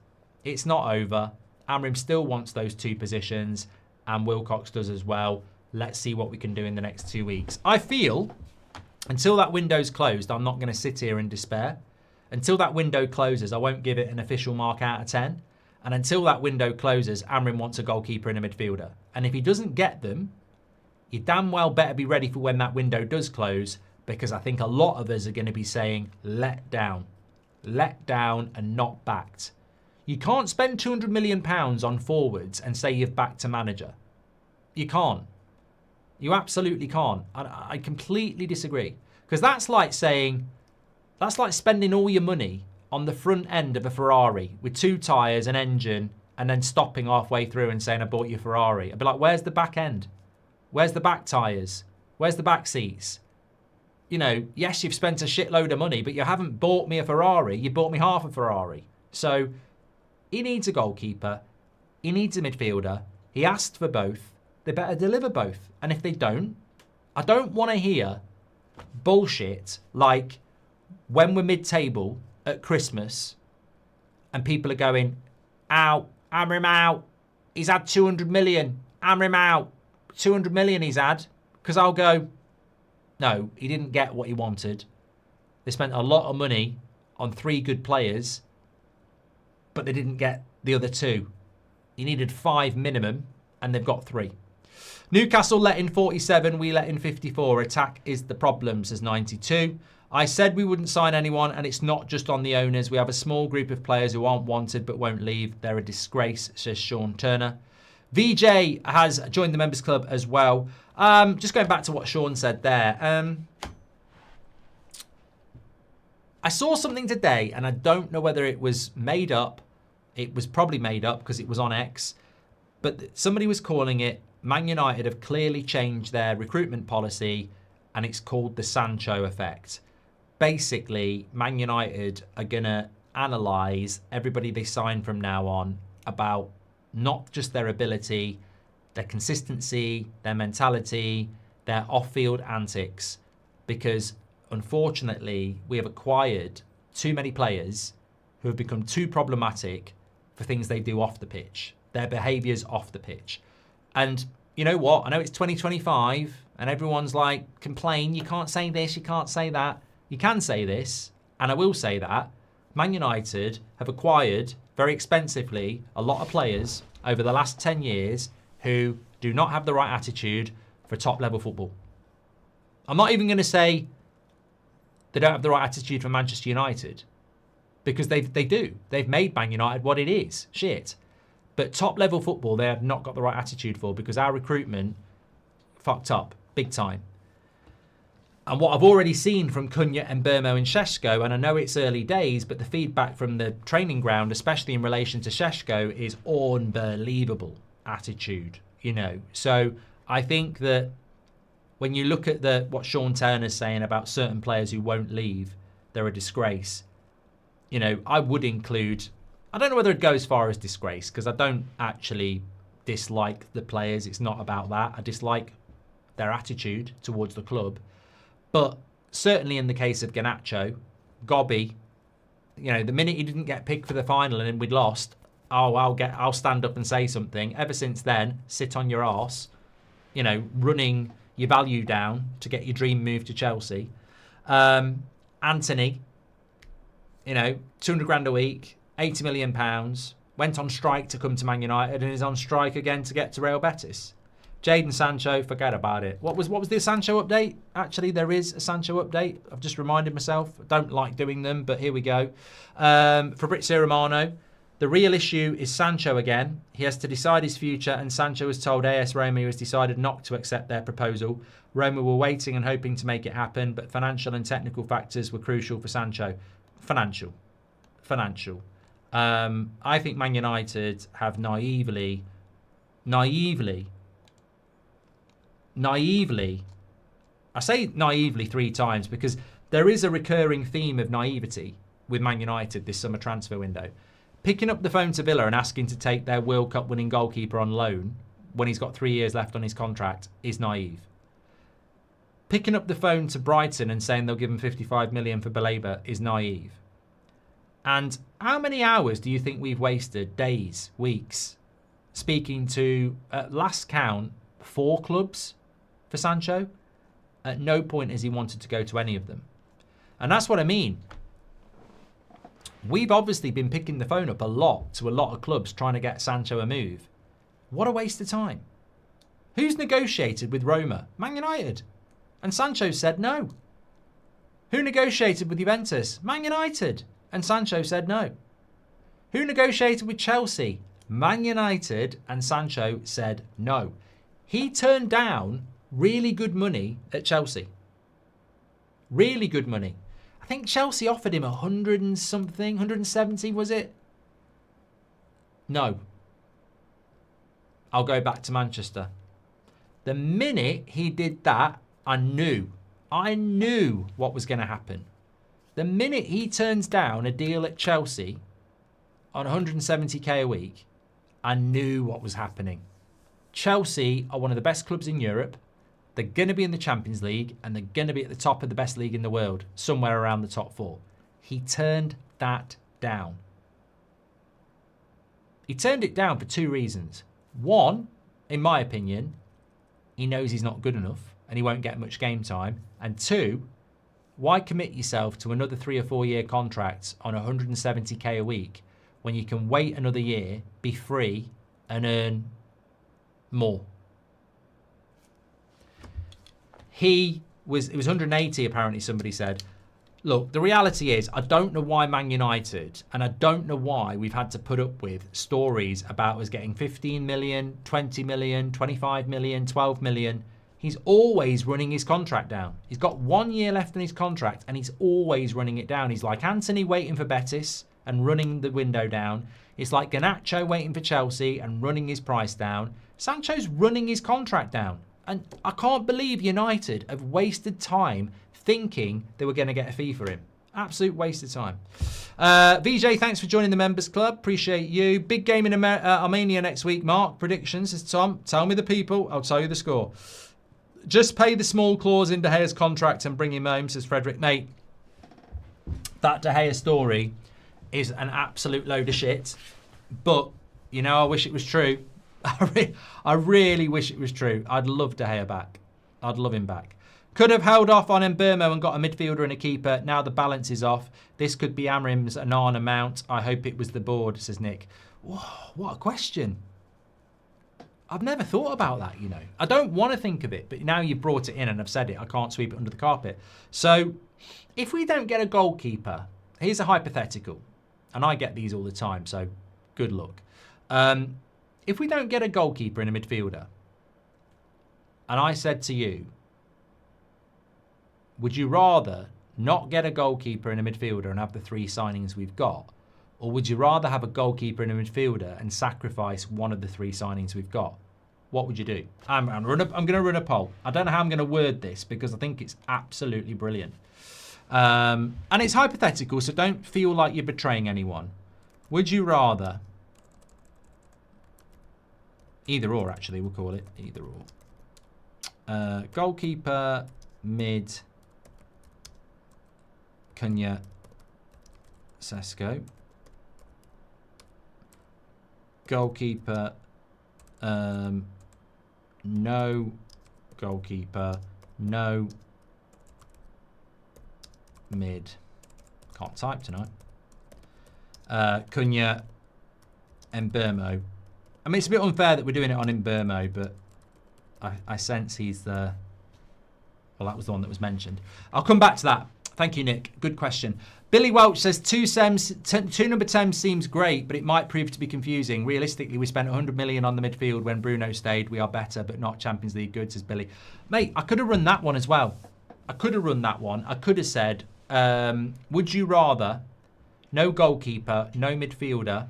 [SPEAKER 1] it's not over. Amorim still wants those 2 positions and Wilcox does as well. Let's see what we can do in the next 2 weeks. I feel until that window's closed, I'm not going to sit here in despair. Until that window closes, I won't give it an official mark out of 10. And until that window closes, Amorim wants a goalkeeper and a midfielder. And if he doesn't get them, you damn well better be ready for when that window does close, because I think a lot of us are going to be saying, let down and not backed. You can't spend £200 million on forwards and say you've backed a manager. You can't. You absolutely can't. I completely disagree. Because that's like saying... That's like spending all your money on the front end of a Ferrari with 2 tyres, an engine, and then stopping halfway through and saying, I bought you a Ferrari. I'd be like, where's the back end? Where's the back tyres? Where's the back seats? You know, yes, you've spent a shitload of money, but you haven't bought me a Ferrari. You bought me half a Ferrari. So he needs a goalkeeper. He needs a midfielder. He asked for both. They better deliver both. And if they don't, I don't want to hear bullshit like... when we're mid-table at Christmas and people are going, out, Amorim out, he's had 200 million, Amorim out, 200 million he's had, because I'll go, no, he didn't get what he wanted. They spent a lot of money on 3 good players, but they didn't get the other 2. He needed 5 minimum, and they've got 3. Newcastle let in 47, we let in 54. Attack is the problem, says 92. I said we wouldn't sign anyone, and it's not just on the owners. We have a small group of players who aren't wanted but won't leave. They're a disgrace, says Sean Turner. VJ has joined the Members Club as well. Just going back to what Sean said there. I saw something today, and I don't know whether it was made up. It was probably made up because it was on X. But somebody was calling it, Man United have clearly changed their recruitment policy, and it's called the Sancho effect. basically Man United are going to analyse everybody they sign from now on about not just their ability, their consistency, their mentality, their off-field antics, because unfortunately we have acquired too many players who have become too problematic for things they do off the pitch, their behaviours off the pitch. And you know what? I know it's 2025 and everyone's like, complain, you can't say this, you can't say that. You can say this, and I will say that. Man United have acquired, very expensively, a lot of players over the last 10 years who do not have the right attitude for top-level football. I'm not even going to say they don't have the right attitude for Manchester United, because they do. They've made Man United what it is. Shit. But top-level football, they have not got the right attitude for, because our recruitment fucked up big time. And what I've already seen from Cunha and Burmo and Šeško, and I know it's early days, but the feedback from the training ground, especially in relation to Šeško, is unbelievable attitude, you know. So I think that when you look at what Sean Turner's saying about certain players who won't leave, they're a disgrace. You know, I would include, I don't know whether it'd go as far as disgrace, because I don't actually dislike the players. It's not about that. I dislike their attitude towards the club. But certainly in the case of Garnacho, Gobby, you know, the minute he didn't get picked for the final and we'd lost, oh, I'll stand up and say something. Ever since then, sit on your arse, you know, running your value down to get your dream move to Chelsea. Antony, you know, 200 grand a week, 80 million pounds, went on strike to come to Man United and is on strike again to get to Real Betis. Jadon Sancho, forget about it. What was the Sancho update? Actually, there is a Sancho update. I've just reminded myself. I don't like doing them, but here we go. Fabrizio Romano, the real issue is Sancho again. He has to decide his future, and Sancho has told AS Roma he has decided not to accept their proposal. Roma were waiting and hoping to make it happen, but financial and technical factors were crucial for Sancho. Financial. I think Man United have naively, I say naively 3 times because there is a recurring theme of naivety with Man United this summer transfer window. Picking up the phone to Villa and asking to take their World Cup winning goalkeeper on loan when he's got 3 years left on his contract is naive. Picking up the phone to Brighton and saying they'll give him 55 million for Baleba is naive. And how many hours do you think we've wasted, days, weeks, speaking to, at last count, 4 clubs for Sancho? At no point has he wanted to go to any of them. And that's what I mean. We've obviously been picking the phone up a lot to a lot of clubs trying to get Sancho a move. What a waste of time. Who's negotiated with Roma? Man United. And Sancho said no. Who negotiated with Juventus? Man United. And Sancho said no. Who negotiated with Chelsea? Man United. And Sancho said no. He turned down really good money at Chelsea. Really good money. I think Chelsea offered him 100 and something, 170 was it? No. I'll go back to Manchester. The minute he did that, I knew what was going to happen. The minute he turns down a deal at Chelsea on 170k a week, I knew what was happening. Chelsea are one of the best clubs in Europe. They're going to be in the Champions League and they're going to be at the top of the best league in the world, somewhere around the top 4. He turned that down. He turned it down for 2 reasons. One, in my opinion, he knows he's not good enough and he won't get much game time. And 2, why commit yourself to another 3 or 4 year contracts on 170k a week when you can wait another year, be free and earn more? It was 180 apparently, somebody said. Look, the reality is I don't know why Man United, and I don't know why we've had to put up with stories about us getting 15 million, 20 million, 25 million, 12 million. He's always running his contract down. He's got 1 year left in his contract and he's always running it down. He's like Antony waiting for Betis and running the window down. It's like Garnacho waiting for Chelsea and running his price down. Sancho's running his contract down. And I can't believe United have wasted time thinking they were going to get a fee for him. Absolute waste of time. VJ, thanks for joining the members club. Appreciate you. Big game in Armenia next week, Mark. Predictions, says Tom. Tell me the people. I'll tell you the score. Just pay the small clause in De Gea's contract and bring him home, says Frederick. Mate, that De Gea story is an absolute load of shit. But, you know, I wish it was true. I really wish it was true. I'd love De Gea back. I'd love him back. Could have held off on Mbeumo and got a midfielder and a keeper. Now the balance is off. This could be Amorim's Anana Mount. I hope it was the board, says Nick. Whoa, what a question. I've never thought about that, you know. I don't want to think of it, but now you've brought it in and I've said it. I can't sweep it under the carpet. So if we don't get a goalkeeper, here's a hypothetical. And I get these all the time, so good luck. If we don't get a goalkeeper and a midfielder, and I said to you, would you rather not get a goalkeeper and a midfielder and have the 3 signings we've got? Or would you rather have a goalkeeper and a midfielder and sacrifice one of the 3 signings we've got? What would you do? I'm going to run a poll. I don't know how I'm going to word this because I think it's absolutely brilliant. And it's hypothetical, so don't feel like you're betraying anyone. Would you rather... Either or, actually, we'll call it. Either or. Goalkeeper, mid... Cunha, Sesko. Goalkeeper, no goalkeeper, no mid. Can't type tonight. Cunha, Mbeumo. I mean, it's a bit unfair that we're doing it on Mbeumo, but I sense he's the... Well, that was the one that was mentioned. I'll come back to that. Thank you, Nick. Good question. Billy Welch says, two number 10 seems great, but it might prove to be confusing. Realistically, we spent 100 million on the midfield when Bruno stayed. We are better, but not Champions League good, says Billy. Mate, I could have run that one as well. I could have run that one. I could have said, would you rather no goalkeeper, no midfielder,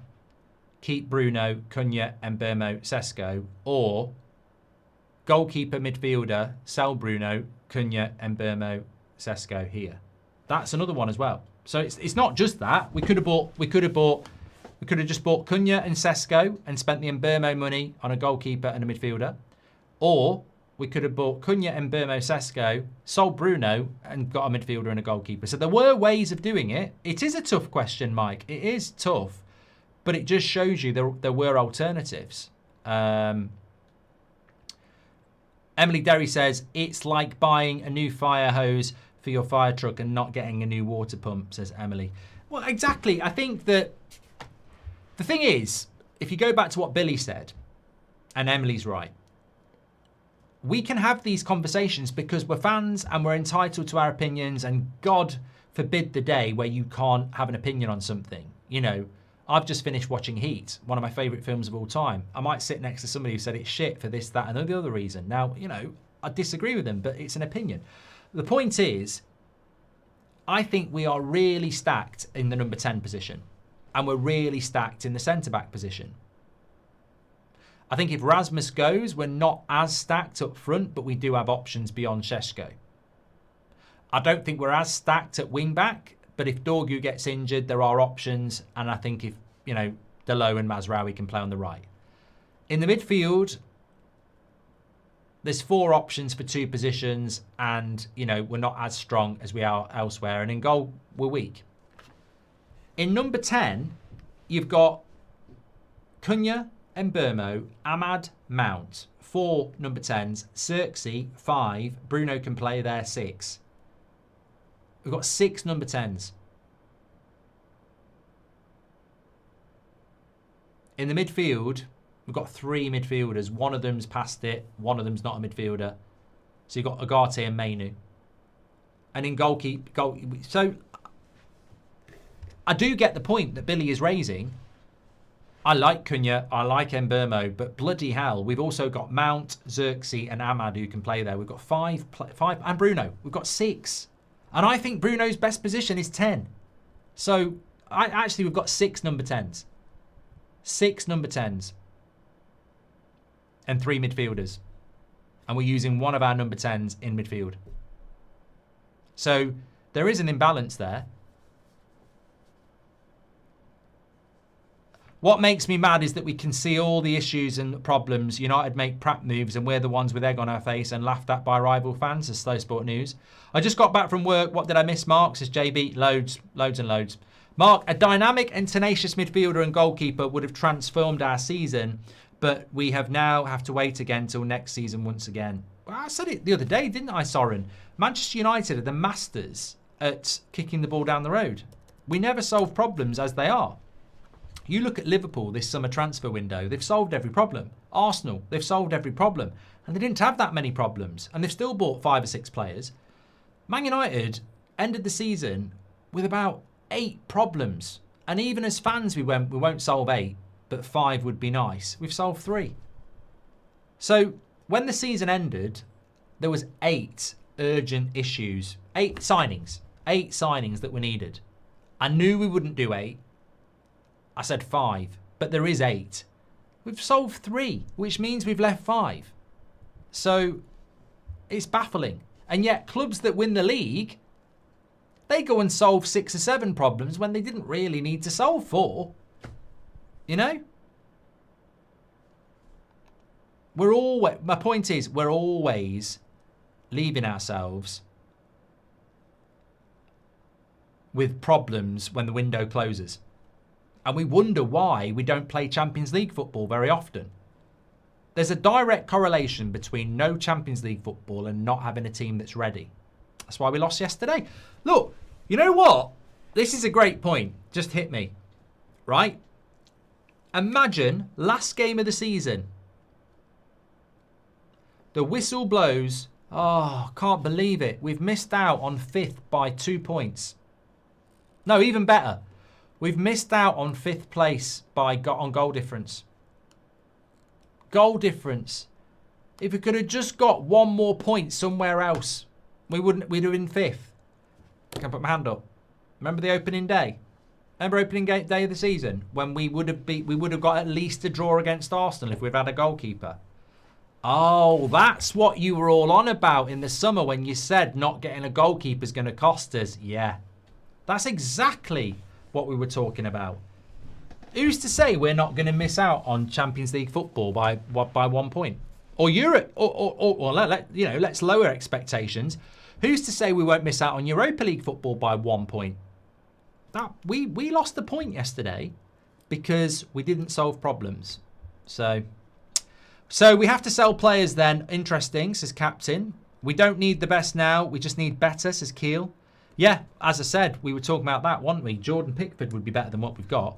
[SPEAKER 1] keep Bruno, Cunha, Mbeumo, Sesko, or goalkeeper, midfielder, sell Bruno, Cunha, Mbeumo, Sesko here? That's another one as well. So it's not just that. We could have just bought Cunha and Sesko and spent the Mbeumo money on a goalkeeper and a midfielder, or we could have bought Cunha and Mbeumo, Sesko, sold Bruno and got a midfielder and a goalkeeper. So there were ways of doing it. It is a tough question, Mike. It is tough, but it just shows you there were alternatives. Emily Derry says it's like buying a new fire hose for your fire truck and not getting a new water pump, says Emily. Well, exactly. I think that the thing is, if you go back to what Billy said, and Emily's right, we can have these conversations because we're fans and we're entitled to our opinions, and God forbid the day where you can't have an opinion on something. You know, I've just finished watching Heat, one of my favourite films of all time. I might sit next to somebody who said it's shit for this, that, and the other reason. Now, you know, I disagree with them, but it's an opinion. The point is, I think we are really stacked in the number 10 position, and we're really stacked in the centre-back position. I think if Rasmus goes, we're not as stacked up front, but we do have options beyond Šeško. I don't think we're as stacked at wing-back, but if Dorgu gets injured, there are options, and I think if, you know, Delo and Mazraoui can play on the right. In the midfield, there's 4 options for 2 positions, and, you know, we're not as strong as we are elsewhere, and in goal, we're weak. In number 10, you've got Cunha, Mbeumo, Ahmad, Mount. 4 number 10s, Xerxes, 5, Bruno can play there, 6. We've got 6 number 10s. In the midfield, we've got 3 midfielders. One of them's past it. One of them's not a midfielder. So you've got Agate and Mainu. And in goalkeeper, so I do get the point that Billy is raising. I like Cunha, I like Mbeumo, but bloody hell, we've also got Mount, Xerxes and Ahmad who can play there. We've got 5, and Bruno. We've got 6. And I think Bruno's best position is 10. So we've got 6 number 10s. 6 number 10s. And 3 midfielders. And we're using one of our number 10s in midfield. So there is an imbalance there. What makes me mad is that we can see all the issues and problems. United make crap moves and we're the ones with egg on our face and laughed at by rival fans, as Slow Sport News. I just got back from work. What did I miss, Mark? Says JB. Loads and loads. Mark, a dynamic and tenacious midfielder and goalkeeper would have transformed our season, but we have to wait again till next season once again. Well, I said it the other day, didn't I, Soren? Manchester United are the masters at kicking the ball down the road. We never solve problems as they are. You look at Liverpool this summer transfer window, they've solved every problem. Arsenal, they've solved every problem. And they didn't have that many problems. And they've still bought 5 or 6 players. Man United ended the season with about 8 problems. And even as fans, we won't solve 8, but 5 would be nice. We've solved 3. So when the season ended, there was 8 urgent issues. 8 signings. 8 signings that were needed. I knew we wouldn't do 8. I said 5, but there is 8. We've solved 3, which means we've left 5. So it's baffling. And yet clubs that win the league, they go and solve 6 or 7 problems when they didn't really need to solve 4. You know? My point is, we're always leaving ourselves with problems when the window closes. And we wonder why we don't play Champions League football very often. There's a direct correlation between no Champions League football and not having a team that's ready. That's why we lost yesterday. Look, you know what? This is a great point. Just hit me. Right? Imagine last game of the season. The whistle blows. Oh, can't believe it. We've missed out on 5th by 2 points. No, even better. We've missed out on 5th place on goal difference. Goal difference. If we could have just got 1 more point somewhere else, we'd have been 5th. Can I put my hand up? Remember the opening day? Remember opening day of the season when we would have got at least a draw against Arsenal if we'd had a goalkeeper. Oh, that's what you were all on about in the summer when you said not getting a goalkeeper is going to cost us. Yeah, that's exactly what we were talking about. Who's to say we're not going to miss out on Champions League football by 1 point, or Europe, or let's lower expectations. Who's to say we won't miss out on Europa League football by 1 point? That we lost the point yesterday because we didn't solve problems. So we have to sell players then. Interesting, says Captain. We don't need the best now. We just need better, says Keel. Yeah, as I said, we were talking about that, weren't we? Jordan Pickford would be better than what we've got.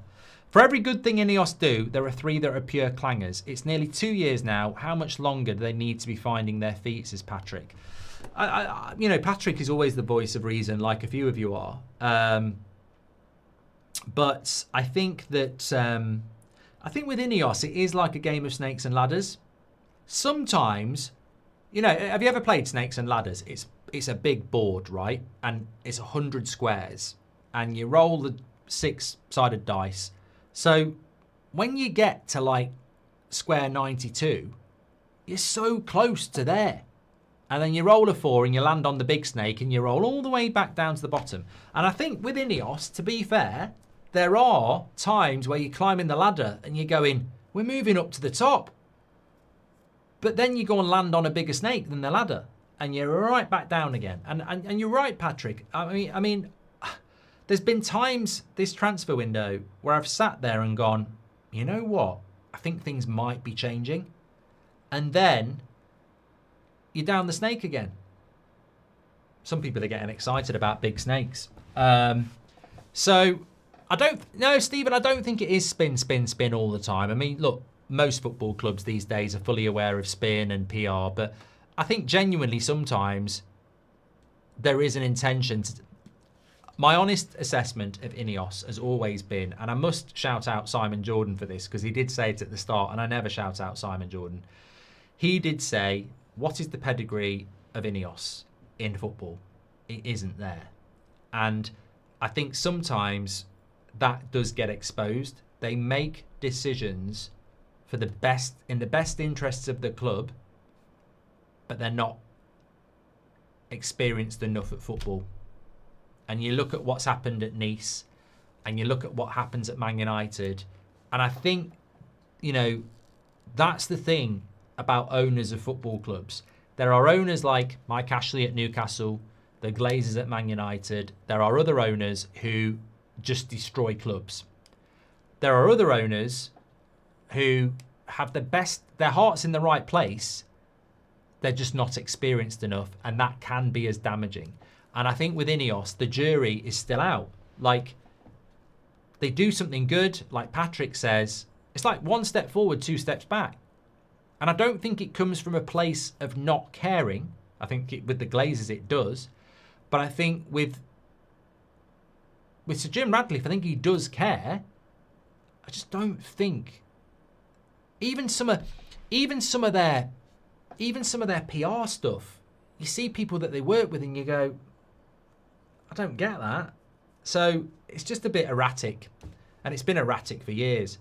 [SPEAKER 1] For every good thing Ineos do, there are 3 that are pure clangers. It's nearly 2 years now. How much longer do they need to be finding their feet, says Patrick. Patrick is always the voice of reason, like a few of you are. But I think that with Ineos, it is like a game of snakes and ladders. Sometimes, have you ever played snakes and ladders? It's a big board, right? And it's 100 squares. And you roll the 6-sided dice. So when you get to like square 92, you're so close to there. And then you roll a 4 and you land on the big snake and you roll all the way back down to the bottom. And I think with Ineos, to be fair, there are times where you're climbing the ladder and you're going, we're moving up to the top. But then you go and land on a bigger snake than the ladder. And you're right back down again. And you're right, Patrick. I mean, there's been times this transfer window where I've sat there and gone, you know what? I think things might be changing. And then you're down the snake again. Some people are getting excited about big snakes. So Stephen, I don't think it is spin, spin, spin all the time. I mean, look, most football clubs these days are fully aware of spin and PR, but I think genuinely sometimes there is an intention to... My honest assessment of Ineos has always been, and I must shout out Simon Jordan for this because he did say it at the start, and I never shout out Simon Jordan. He did say, what is the pedigree of Ineos in football? It isn't there. And I think sometimes that does get exposed. They make decisions for the best, in the best interests of the club, but they're not experienced enough at football. And you look at what's happened at Nice, and you look at what happens at Man United, and I think, you know, that's the thing about owners of football clubs. There are owners like Mike Ashley at Newcastle, the Glazers at Man United. There are other owners who just destroy clubs. There are other owners who have their heart's in the right place. They're just not experienced enough, and that can be as damaging. And I think with Ineos, the jury is still out. Like, they do something good, like Patrick says, it's like one step forward, two steps back. And I don't think it comes from a place of not caring. I think with the Glazers it does. But I think with Sir Jim Radcliffe, I think he does care. I just don't think even some of their PR stuff, you see people that they work with and you go, I don't get that. So it's just a bit erratic, and it's been erratic for years.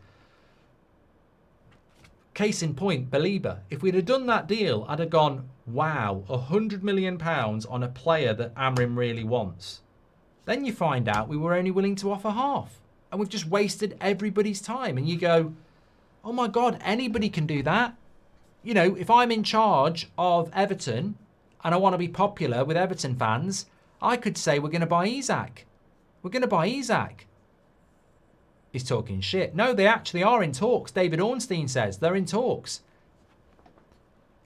[SPEAKER 1] Case in point, Baleba. If we'd have done that deal, I'd have gone, wow, £100 million on a player that Amorim really wants. Then you find out we were only willing to offer half, and we've just wasted everybody's time. And you go, oh my God, anybody can do that. You know, if I'm in charge of Everton and I want to be popular with Everton fans, I could say we're going to buy Isak. We're going to buy Isak. He's talking shit. No, they actually are in talks. David Ornstein says they're in talks.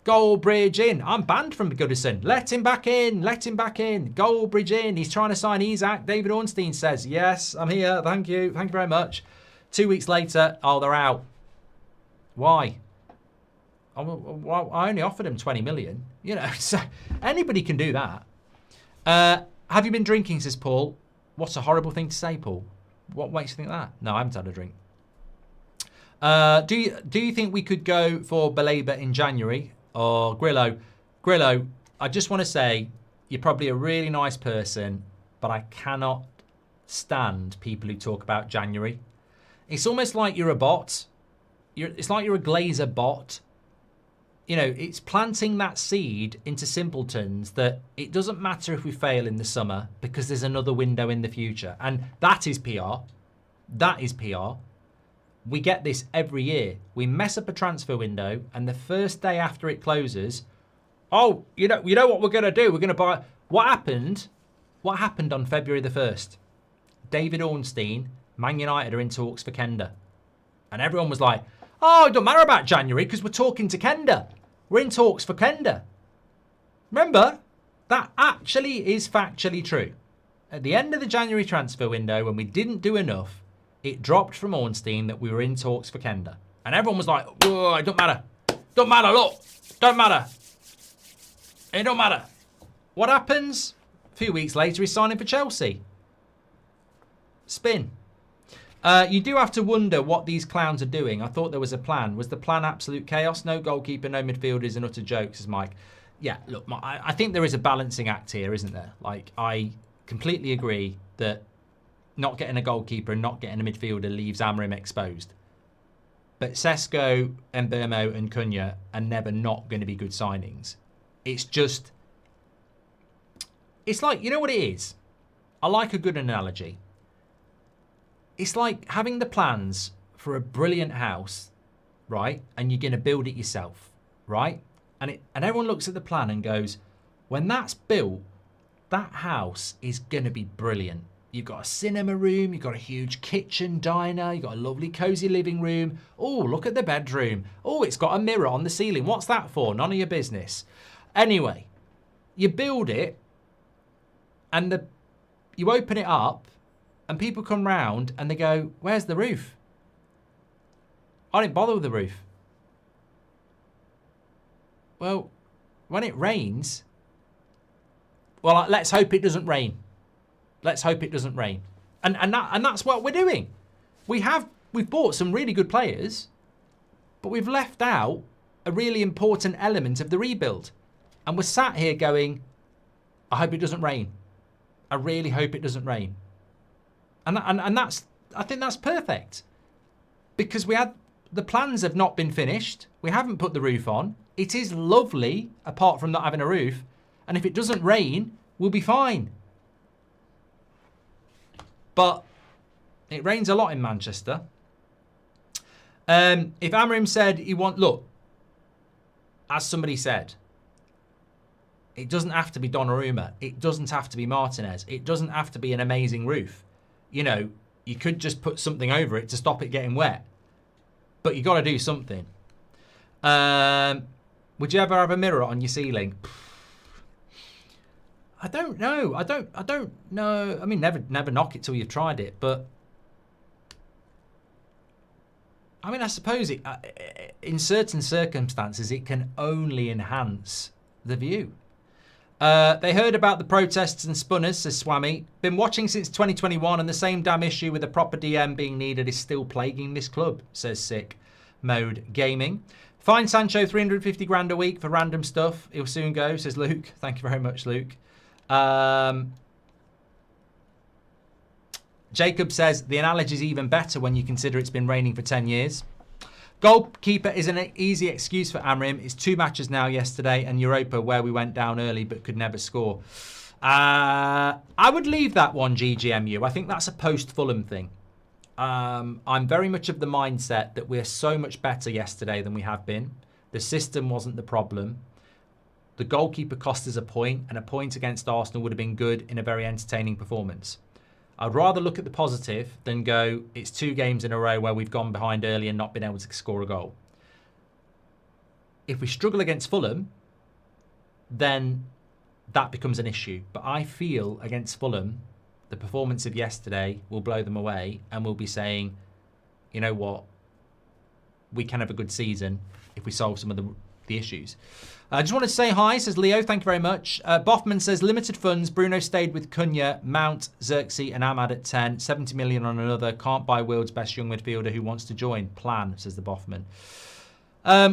[SPEAKER 1] Goldbridge in. I'm banned from Goodison. Let him back in. Let him back in. Goldbridge in. He's trying to sign Isak. David Ornstein says, yes, I'm here. Thank you. Thank you very much. 2 weeks later, oh, they're out. Why? I only offered him 20 million. You know, so anybody can do that. Have you been drinking, says Paul. What's a horrible thing to say, Paul? What makes you think that? No, I haven't had a drink. Do you think we could go for Baleba in January? Or Grillo, I just want to say you're probably a really nice person, but I cannot stand people who talk about January. It's almost like you're a bot. It's like you're a Glazer bot. You know, it's planting that seed into simpletons that it doesn't matter if we fail in the summer because there's another window in the future. And that is PR. That is PR. We get this every year. We mess up a transfer window and the first day after it closes, oh, you know what we're going to do? We're going to buy... What happened? What happened on February the 1st? David Ornstein, Man United are in talks for Kenda. And everyone was like, oh, it don't matter about January because we're talking to Kenda. We're in talks for Kenda. Remember, that actually is factually true. At the end of the January transfer window, when we didn't do enough, it dropped from Ornstein that we were in talks for Kenda. And everyone was like, whoa, it don't matter. Don't matter, look. Don't matter. It don't matter. What happens? A few weeks later, he's signing for Chelsea. Spin. You do have to wonder what these clowns are doing. I thought there was a plan. Was the plan absolute chaos? No goalkeeper, no midfielders, and utter jokes, says Mike. Yeah, look, I think there is a balancing act here, isn't there? Like, I completely agree that not getting a goalkeeper and not getting a midfielder leaves Amorim exposed. But Sesko, Mbeumo, and Cunha are never not going to be good signings. It's just... It's like, you know what it is? I like a good analogy. It's like having the plans for a brilliant house, right? And you're going to build it yourself, right? And everyone looks at the plan and goes, when that's built, that house is going to be brilliant. You've got a cinema room, you've got a huge kitchen, diner, you've got a lovely cozy living room. Oh, look at the bedroom. Oh, it's got a mirror on the ceiling. What's that for? None of your business. Anyway, you build it and you open it up and people come round and they go, where's the roof? I didn't bother with the roof. Well, when it rains, well, let's hope it doesn't rain. Let's hope it doesn't rain. And that's what we're doing. We've bought some really good players, but we've left out a really important element of the rebuild. And we're sat here going, I hope it doesn't rain. I really hope it doesn't rain. And that's, I think that's perfect. Because the plans have not been finished. We haven't put the roof on. It is lovely, apart from not having a roof. And if it doesn't rain, we'll be fine. But it rains a lot in Manchester. If Amorim said he look, as somebody said, it doesn't have to be Donnarumma. It doesn't have to be Martinez. It doesn't have to be an amazing roof. You know, you could just put something over it to stop it getting wet. But you got to do something. Would you ever have a mirror on your ceiling? I don't know. I don't know. I mean, never knock it till you've tried it. But I mean, I suppose in certain circumstances, it can only enhance the view. They heard about the protests and spunners, says Swami. Been watching since 2021 and the same damn issue with the proper DM being needed is still plaguing this club, says Sick Mode Gaming. Fine Sancho 350 grand a week for random stuff. He'll soon go, says Luke. Thank you very much, Luke. Jacob says the analogy is even better when you consider it's been raining for 10 years. Goalkeeper is an easy excuse for Amorim. It's 2 matches now, yesterday and Europa, where we went down early but could never score. I would leave that one, GGMU. I think that's a post-Fulham thing. I'm very much of the mindset that we're so much better yesterday than we have been. The system wasn't the problem. The goalkeeper cost us a point, and a point against Arsenal would have been good in a very entertaining performance. I'd rather look at the positive than go, it's 2 games in a row where we've gone behind early and not been able to score a goal. If we struggle against Fulham, then that becomes an issue. But I feel against Fulham, the performance of yesterday will blow them away and we'll be saying, you know what, we can have a good season if we solve some of the issues. I just want to say hi, says Leo. Thank you very much. Boffman says, limited funds. Bruno stayed with Cunha, Mount, Xerxes and Ahmad at 10. 70 million on another. Can't buy world's best young midfielder who wants to join. Plan, says the Boffman.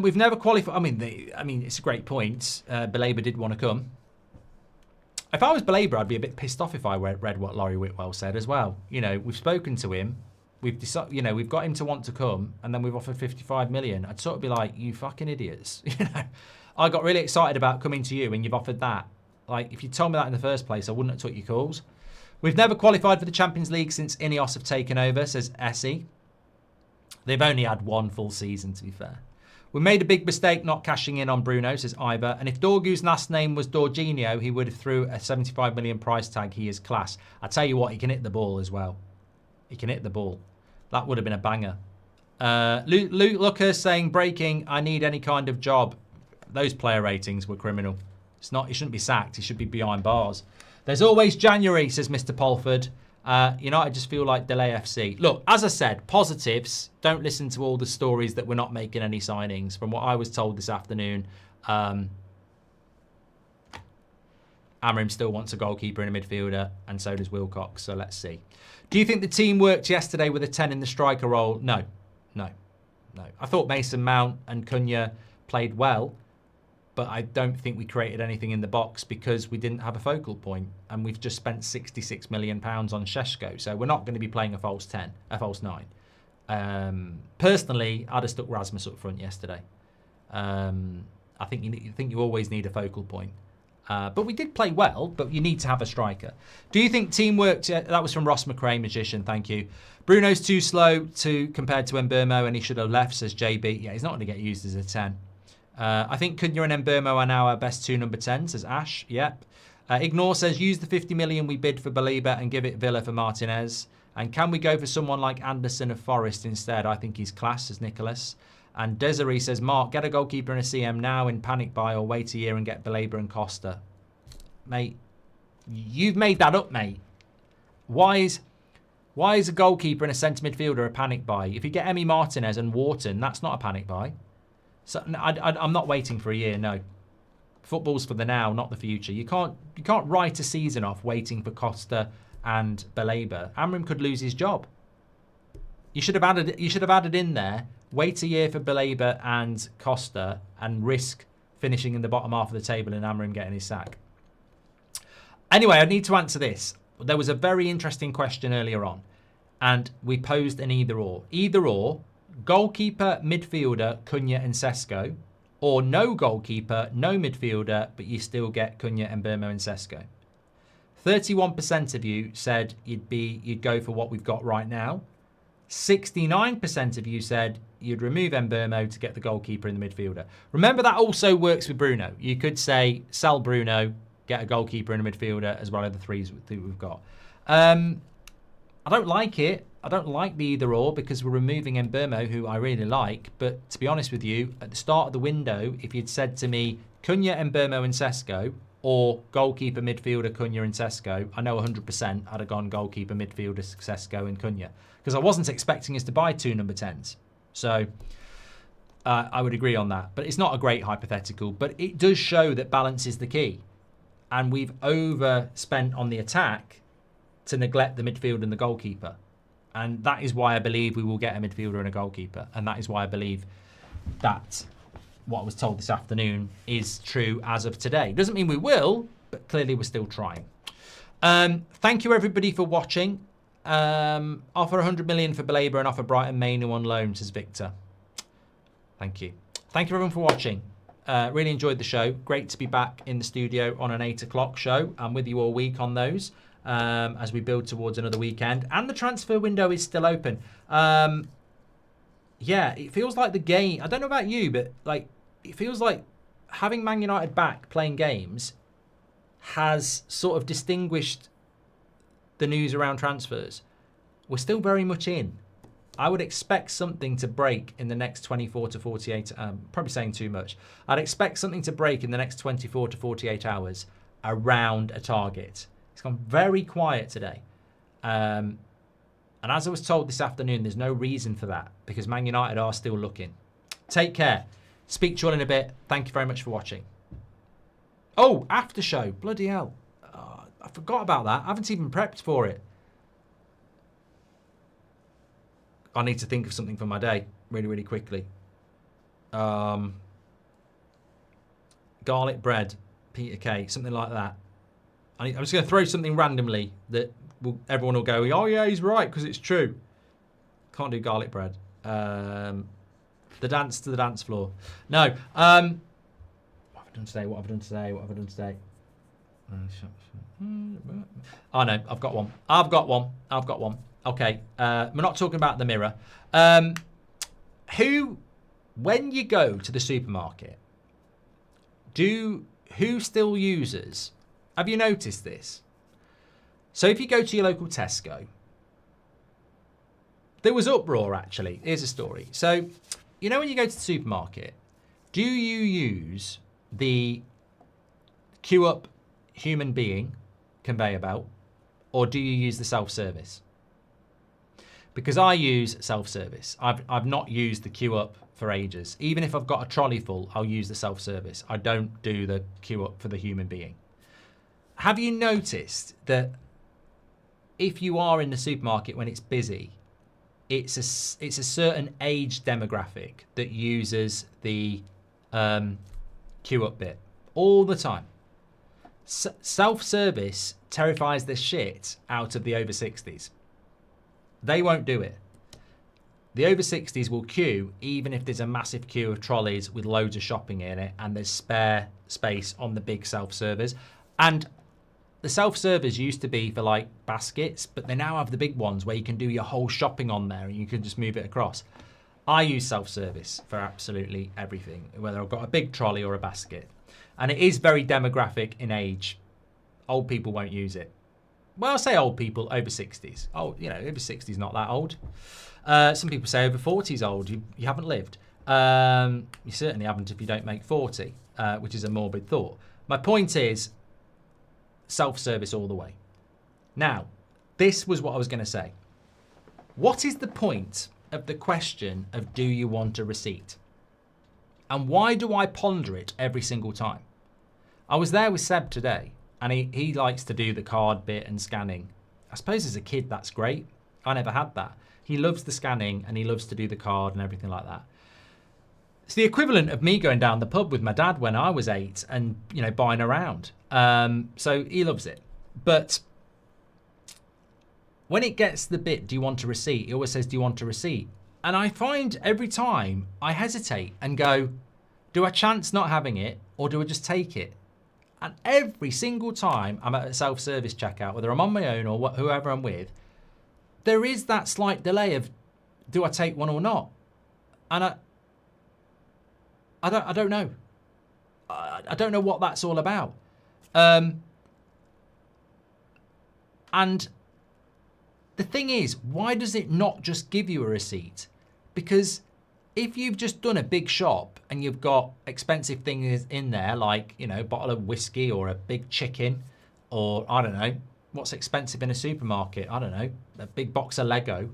[SPEAKER 1] We've never qualified. I mean, it's a great point. Baleba did want to come. If I was Baleba, I'd be a bit pissed off if I read what Laurie Whitwell said as well. You know, we've spoken to him. We've decided, you know, we've got him to want to come, and then we've offered 55 million. I'd sort of be like, you fucking idiots. You know, I got really excited about coming to you, and you've offered that. Like, if you told me that in the first place, I wouldn't have took your calls. We've never qualified for the Champions League since Ineos have taken over, says Essie. They've only had 1 full season, to be fair. We made a big mistake not cashing in on Bruno, says Iber. And if Dorgu's last name was Dorginho, he would have threw a 75 million price tag. He is class. I tell you what, he can hit the ball as well. He can hit the ball. That would have been a banger. Luke Looker saying, breaking, I need any kind of job. Those player ratings were criminal. It's not. He shouldn't be sacked. He should be behind bars. There's always January, says Mr. Polford. I just feel like Delay FC. Look, as I said, positives. Don't listen to all the stories that we're not making any signings. From what I was told this afternoon, Amorim still wants a goalkeeper and a midfielder, and so does Wilcox. So let's see. Do you think the team worked yesterday with a 10 in the striker role? No. I thought Mason Mount and Cunha played well, but I don't think we created anything in the box because we didn't have a focal point, and we've just spent £66 million on Šeško, so we're not going to be playing a false 10, a false 9. Personally, I'd have stuck Rasmus up front yesterday. I think you always need a focal point. But we did play well, but you need to have a striker. Do you think teamwork... That was from Ross McRae, Magician, thank you. Bruno's too slow compared to Mbeumo, and he should have left, says JB. Yeah, he's not going to get used as a 10. I think Cunha and Mbeumo are now our best 2 number 10s, says Ash. Yep. Ignore says, use the 50 million we bid for Baleba and give it Villa for Martinez. And can we go for someone like Anderson of Forest instead? I think he's class, says Nicholas. And Desiree says, Mark, get a goalkeeper and a CM now in panic buy or wait a year and get Baleba and Costa. Mate, you've made that up, mate. Why is a goalkeeper and a centre midfielder a panic buy? If you get Emi Martinez and Wharton, that's not a panic buy. So I'm not waiting for a year, no. Football's for the now, not the future. You can't write a season off waiting for Costa and Baleba. Amorim could lose his job. You should have added in there, wait a year for Baleba and Costa and risk finishing in the bottom half of the table and Amorim getting his sack. Anyway, I need to answer this. There was a very interesting question earlier on, and we posed an either or. Either or, goalkeeper, midfielder, Cunha and Šeško, or no goalkeeper, no midfielder, but you still get Cunha, Mbeumo and Sesko. 31% of you said you'd go for what we've got right now. 69% of you said you'd remove Mbeumo to get the goalkeeper and the midfielder. Remember, that also works with Bruno. You could say, sell Bruno, get a goalkeeper and a midfielder as well as the threes that we've got. I don't like it. I don't like the either or because we're removing Mbeumo, who I really like. But to be honest with you, at the start of the window, if you'd said to me, Cunha, Mbeumo and Sesko, or goalkeeper, midfielder, Cunha and Sesko, I know 100% I'd have gone goalkeeper, midfielder, Sesko and Cunha. Because I wasn't expecting us to buy 2 number 10s. So I would agree on that. But it's not a great hypothetical. But it does show that balance is the key. And we've overspent on the attack to neglect the midfield and the goalkeeper. And that is why I believe we will get a midfielder and a goalkeeper. And that is why I believe that what I was told this afternoon is true as of today. Doesn't mean we will, but clearly we're still trying. Thank you everybody for watching. Offer 100 million for Baleba and offer Brighton Mainu on loan, says Victor. Thank you. Thank you everyone for watching. Really enjoyed the show. Great to be back in the studio on an 8 o'clock show. I'm with you all week on those as we build towards another weekend. And the transfer window is still open. Yeah, it feels like the game, I don't know about you, but like it feels like having Man United back playing games has sort of distinguished the news around transfers. We're still very much in. I would expect something to break in the next 24 to 48, probably saying too much. I'd expect something to break in the next 24 to 48 hours around a target. It's gone very quiet today. And as I was told this afternoon, there's no reason for that because Man United are still looking. Take care. Speak to you all in a bit. Thank you very much for watching. Oh, after show. Bloody hell. I forgot about that. I haven't even prepped for it. I need to think of something for my day really, really quickly. Garlic bread, Peter K, something like that. I'm just going to throw something randomly that everyone will go, oh yeah, he's right, because it's true. Can't do garlic bread. The dance to the dance floor. No. What have I done today? What have I done today? What have I done today? Oh no, I've got one. I've got one. Okay. We're not talking about the mirror. When you go to the supermarket, who still uses? Have you noticed this? So if you go to your local Tesco, there was uproar actually. Here's a story. So, you know when you go to the supermarket, do you use the queue up human being conveyor belt or do you use the self-service? Because I use self-service. I've not used the queue up for ages. Even if I've got a trolley full, I'll use the self-service. I don't do the queue up for the human being. Have you noticed that if you are in the supermarket when it's busy, it's a certain age demographic that uses the queue up bit all the time? Self-service terrifies the shit out of the over 60s. They won't do it. The over 60s will queue even if there's a massive queue of trolleys with loads of shopping in it and there's spare space on the big self-servers. And the self-servers used to be for like baskets, but they now have the big ones where you can do your whole shopping on there and you can just move it across. I use self-service for absolutely everything, whether I've got a big trolley or a basket. And it is very demographic in age. Old people won't use it. Well, I'll say old people, over 60s. Oh, you know, over 60s not that old. Some people say over 40s old. You haven't lived. You certainly haven't if you don't make 40, which is a morbid thought. My point is self-service all the way. Now, this was what I was going to say. What is the point of the question of do you want a receipt? And why do I ponder it every single time? I was there with Seb today. And he likes to do the card bit and scanning. I suppose as a kid, that's great. I never had that. He loves the scanning and he loves to do the card and everything like that. It's the equivalent of me going down the pub with my dad when I was 8 and, you know, buying around. So he loves it. But when it gets the bit, do you want a receipt? He always says, do you want a receipt? And I find every time I hesitate and go, Do I chance not having it, or do I just take it? And every single time I'm at a self-service checkout, whether I'm on my own or whoever I'm with, there is that slight delay of, do I take one or not? And I don't know. I don't know what that's all about. And the thing is, why does it not just give you a receipt? Because if you've just done a big shop and you've got expensive things in there, like, you know, a bottle of whiskey or a big chicken, or I don't know, what's expensive in a supermarket? I don't know, a big box of Lego.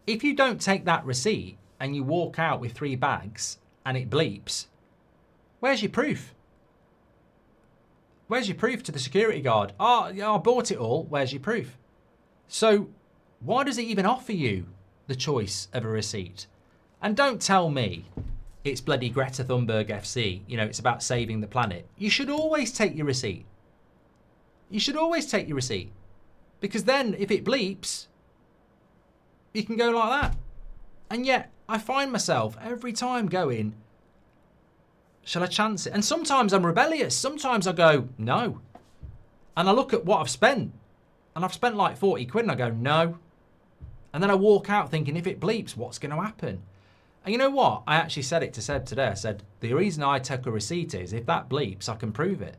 [SPEAKER 1] If you don't take that receipt and you walk out with 3 bags and it bleeps, where's your proof? Where's your proof to the security guard? Oh, yeah, I bought it all. Where's your proof? So why does it even offer you the choice of a receipt? And don't tell me it's bloody Greta Thunberg FC. You know, it's about saving the planet. You should always take your receipt. You should always take your receipt. Because then if it bleeps, you can go like that. And yet I find myself every time going, shall I chance it? And sometimes I'm rebellious. Sometimes I go, no. And I look at what I've spent. And I've spent like 40 quid and I go, no. And then I walk out thinking, if it bleeps, what's going to happen? And you know what? I actually said it to Seb today. I said, the reason I took a receipt is if that bleeps, I can prove it.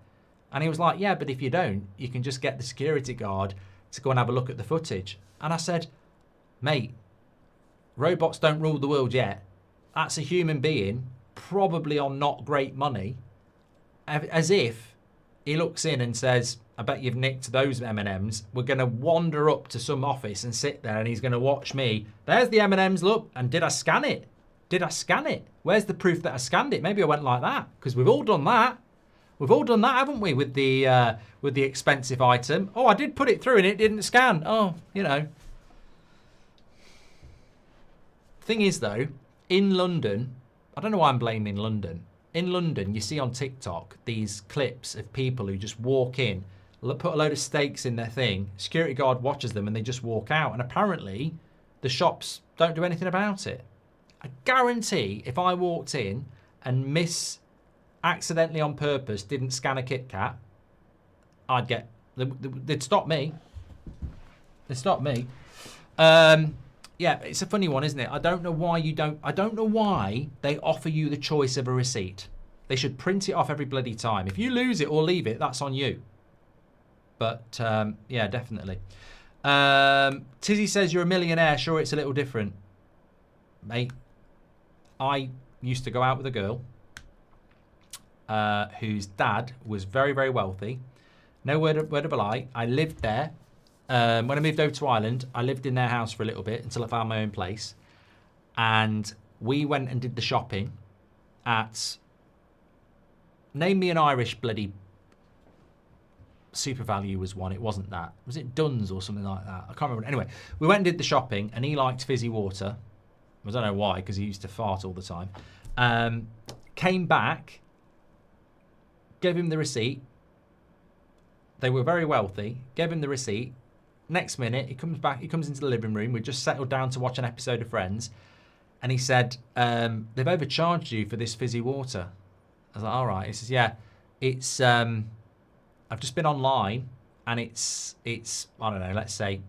[SPEAKER 1] And he was like, yeah, but if you don't, you can just get the security guard to go and have a look at the footage. And I said, mate, robots don't rule the world yet. That's a human being, probably on not great money, as if he looks in and says, I bet you've nicked those M&Ms. We're going to wander up to some office and sit there and he's going to watch me. There's the M&Ms, look. And did I scan it? Did I scan it? Where's the proof that I scanned it? Maybe I went like that, because we've all done that. We've all done that, haven't we, with the expensive item? Oh, I did put it through and it didn't scan. Oh, you know. Thing is, though, in London, I don't know why I'm blaming London. In London, you see on TikTok these clips of people who just walk in, put a load of steaks in their thing, security guard watches them and they just walk out. And apparently the shops don't do anything about it. I guarantee if I walked in and accidentally on purpose didn't scan a Kit Kat, I'd get, they'd stop me. They'd stop me. Yeah, it's a funny one, isn't it? I don't know why I don't know why they offer you the choice of a receipt. They should print it off every bloody time. If you lose it or leave it, that's on you. But, yeah, definitely. Tizzy says you're a millionaire. Sure, it's a little different. Mate, I used to go out with a girl whose dad was very, very wealthy. No word of a lie. I lived there. When I moved over to Ireland, I lived in their house for a little bit until I found my own place. And we went and did the shopping at... Name me an Irish bloody Super Value was one. It wasn't that. Was it Dunn's or something like that? I can't remember. Anyway, we went and did the shopping and he liked fizzy water. I don't know why, because he used to fart all the time. Came back, gave him the receipt. They were very wealthy. Gave him the receipt. Next minute, he comes back. He comes into the living room. We just settled down to watch an episode of Friends. And he said, they've overcharged you for this fizzy water. I was like, all right. He says, yeah, it's, I've just been online and it's, I don't know, let's say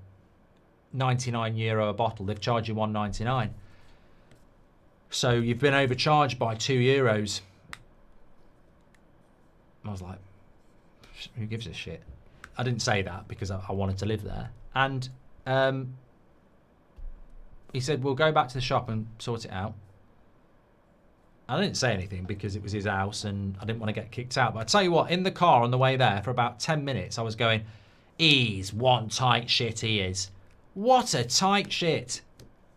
[SPEAKER 1] €99 a bottle. They've charged you $1.99. So you've been overcharged by €2. I was like, who gives a shit? I didn't say that because I wanted to live there. And he said, we'll go back to the shop and sort it out. I didn't say anything because it was his house and I didn't want to get kicked out. But I tell you what, in the car on the way there for about 10 minutes, I was going, he's one tight shit, he is. What a tight shit.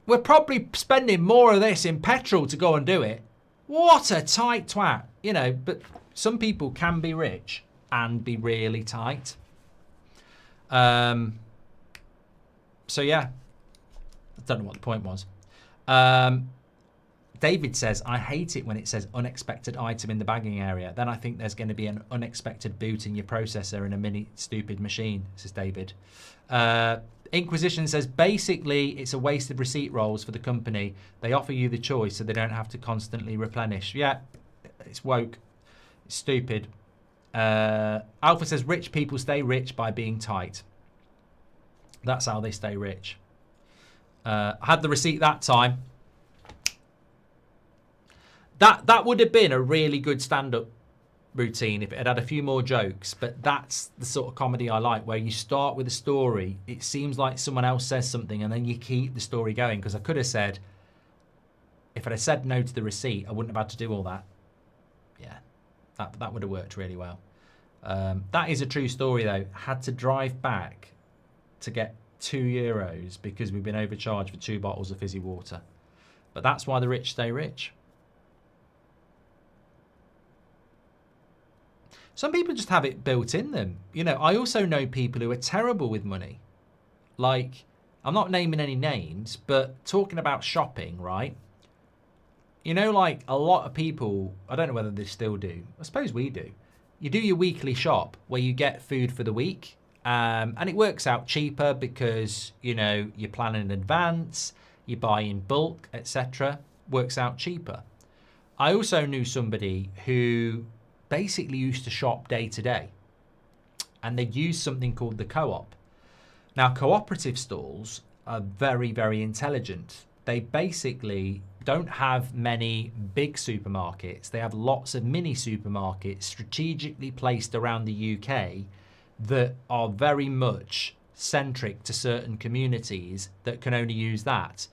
[SPEAKER 1] We're probably spending more of this in petrol to go and do it. What a tight twat. You know, but some people can be rich and be really tight. So yeah, I don't know what the point was. David says, I hate it when it says unexpected item in the bagging area. Then I think there's going to be an unexpected boot in your processor in a mini stupid machine, says David. Inquisition says, basically, it's a waste of receipt rolls for the company. They offer you the choice so they don't have to constantly replenish. Yeah, It's woke. It's stupid. Alpha says rich people stay rich by being tight. That's how they stay rich. I had the receipt that time. That would have been a really good stand-up routine if it had a few more jokes, but that's the sort of comedy I like, where you start with a story, it seems like someone else says something, and then you keep the story going. Because I could have said, if I'd have said no to the receipt, I wouldn't have had to do all that. Yeah, that would have worked really well. That is a true story though. Had to drive back to get €2 because we've been overcharged for 2 bottles of fizzy water. But that's why the rich stay rich. Some people just have it built in them. You know, I also know people who are terrible with money. Like, I'm not naming any names, but talking about shopping, right? You know, like a lot of people, I don't know whether they still do. I suppose we do. You do your weekly shop where you get food for the week. And it works out cheaper because, you know, you're planning in advance, you buy in bulk, etc. Works out cheaper. I also knew somebody who basically used to shop day to day, and they'd use something called the co-op. Now, cooperative stalls are very, very intelligent. They basically don't have many big supermarkets. They have lots of mini supermarkets strategically placed around the UK that are very much centric to certain communities that can only use that.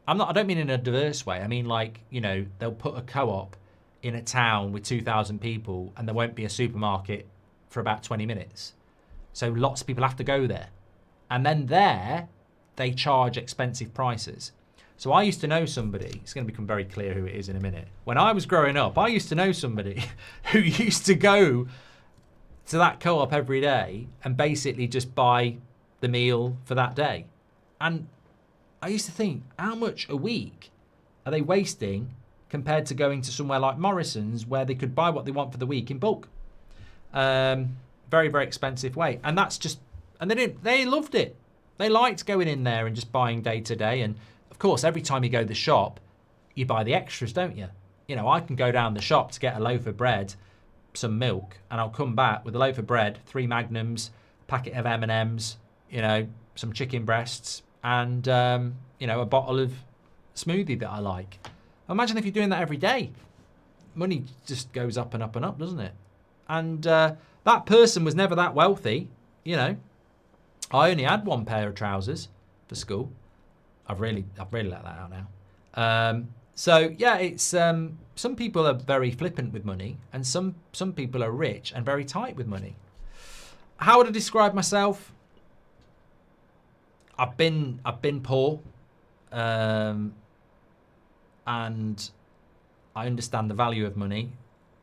[SPEAKER 1] I don't mean in a diverse way. I mean, like, you know, they'll put a co-op in a town with 2,000 people and there won't be a supermarket for about 20 minutes. So lots of people have to go there. And then there, they charge expensive prices. So I used to know somebody, it's going to become very clear who it is in a minute. When I was growing up, I used to know somebody who used to go to that co-op every day and basically just buy the meal for that day. And I used to think, how much a week are they wasting compared to going to somewhere like Morrison's where they could buy what they want for the week in bulk? Very, very expensive way. And that's just, and they loved it. They liked going in there and just buying day to day. And of course, every time you go to the shop, you buy the extras, don't you? You know, I can go down the shop to get a loaf of bread, some milk, and I'll come back with a loaf of bread, 3 Magnums, packet of M&Ms, you know, some chicken breasts, and, you know, a bottle of smoothie that I like. Imagine if you're doing that every day. Money just goes up and up and up, doesn't it? And that person was never that wealthy, you know. I only had 1 pair of trousers for school. I've really let that out now. So yeah, it's some people are very flippant with money, and some people are rich and very tight with money. How would I describe myself? I've been poor, and I understand the value of money,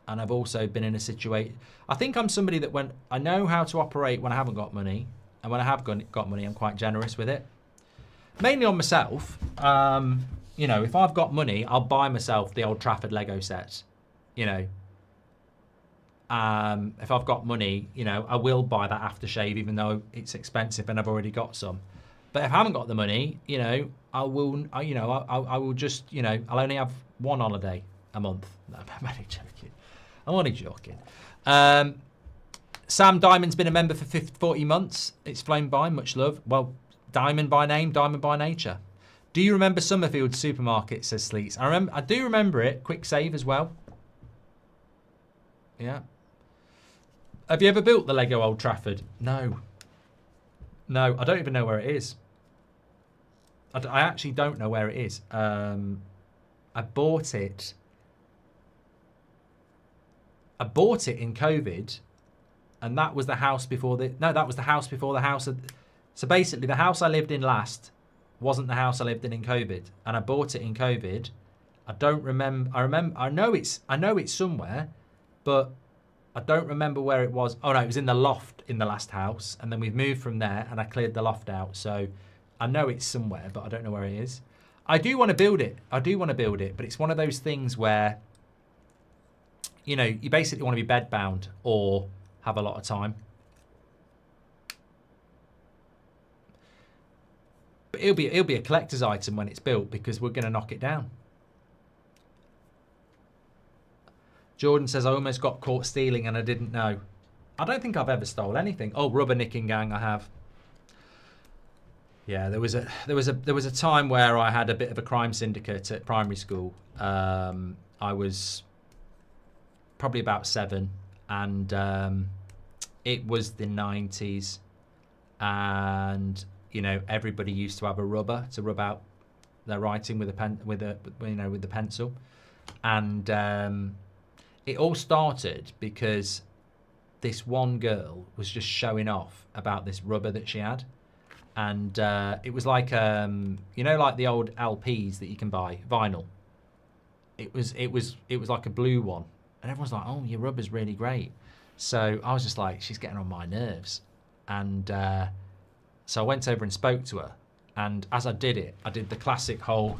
[SPEAKER 1] and I've also been in a situation. I think I'm somebody that when I know how to operate when I haven't got money, and when I have got money, I'm quite generous with it. Mainly on myself. You know, if I've got money, I'll buy myself the Old Trafford Lego set. You know, if I've got money, you know, I will buy that aftershave, even though it's expensive and I've already got some. But if I haven't got the money, you know, I will just, you know, I'll only have 1 holiday a month. No, I'm only joking. I'm only joking. Sam Diamond's been a member for 40 months. It's flown by. Much love. Well, Diamond by name, Diamond by nature. Do you remember Summerfield Supermarket, says Sleets? I do remember it. Quick save as well. Yeah. Have you ever built the Lego Old Trafford? No. No, I don't even know where it is. I actually don't know where it is. I bought it. I bought it in COVID, and that was the house before the... No, that was the house before the house... So basically, the house I lived in last wasn't the house I lived in COVID, and I bought it in COVID. I don't remember. I know it's somewhere, but I don't remember where it was. Oh no, it was in the loft in the last house, and then we've moved from there, and I cleared the loft out. So I know it's somewhere, but I don't know where it is. I do want to build it. But it's one of those things where, you know, you basically want to be bed bound or have a lot of time. But it'll be a collector's item when it's built, because we're going to knock it down. Jordan says, I almost got caught stealing and I didn't know. I don't think I've ever stole anything. Oh, rubber nicking gang, I have. Yeah, there was a time where I had a bit of a crime syndicate at primary school. I was probably about 7, and it was the 90s, and you know, everybody used to have a rubber to rub out their writing with a pen, with the pencil, and it all started because this one girl was just showing off about this rubber that she had. And it was like, you know, like the old LPs that you can buy, vinyl. It was like a blue one, and everyone's like, "Oh, your rubber's really great." So I was just like, "She's getting on my nerves," and so I went over and spoke to her. And as I did it, I did the classic whole,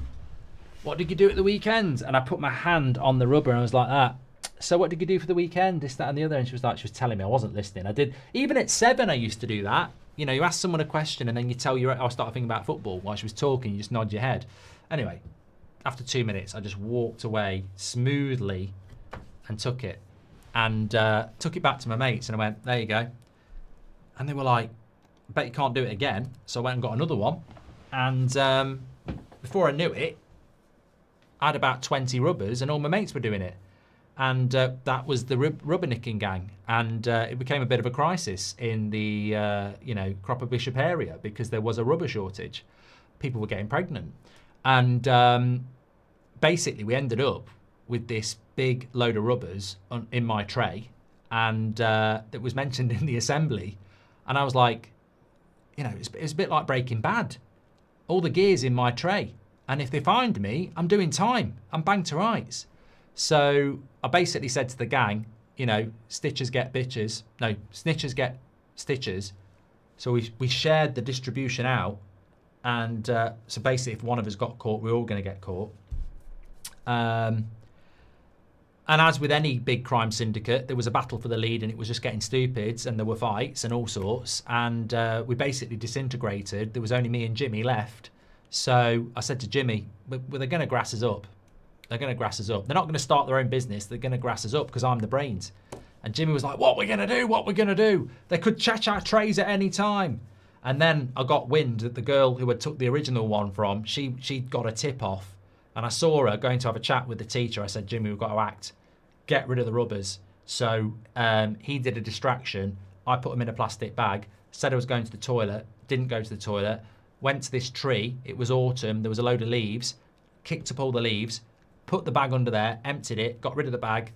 [SPEAKER 1] "What did you do at the weekend?" And I put my hand on the rubber, and I was like that. So what did you do for the weekend? This, that, and the other. And she was telling me. I wasn't listening. I did. Even at 7, I used to do that. You know, you ask someone a question and then you tell I started thinking about football while she was talking. You just nod your head. Anyway, after 2 minutes, I just walked away smoothly and took it. And took it back to my mates. And I went, there you go. And they were like, I bet you can't do it again. So I went and got another one. And before I knew it, I had about 20 rubbers and all my mates were doing it. And that was the rubber nicking gang, and it became a bit of a crisis in the Cropper Bishop area because there was a rubber shortage. People were getting pregnant, and basically we ended up with this big load of rubbers in my tray, and that was mentioned in the assembly, and I was like, you know, it's a bit like Breaking Bad. All the gear's in my tray, and if they find me, I'm doing time. I'm banged to rights. So I basically said to the gang, you know, stitchers get bitches. No, snitchers get stitchers. So we shared the distribution out. And so basically if one of us got caught, we're all going to get caught. And as with any big crime syndicate, there was a battle for the lead and it was just getting stupid. And there were fights and all sorts. And we basically disintegrated. There was only me and Jimmy left. So I said to Jimmy, well, they're going to grass us up. They're going to grass us up. They're not going to start their own business. They're going to grass us up because I'm the brains. And Jimmy was like, what are we going to do? What are we going to do? They could check our trays at any time. And then I got wind that the girl who had took the original one from, she'd got a tip off. And I saw her going to have a chat with the teacher. I said, Jimmy, we've got to act. Get rid of the rubbers. So he did a distraction. I put them in a plastic bag. Said I was going to the toilet. Didn't go to the toilet. Went to this tree. It was autumn. There was a load of leaves. Kicked up all the leaves. Put the bag under there, emptied it, got rid of the bag,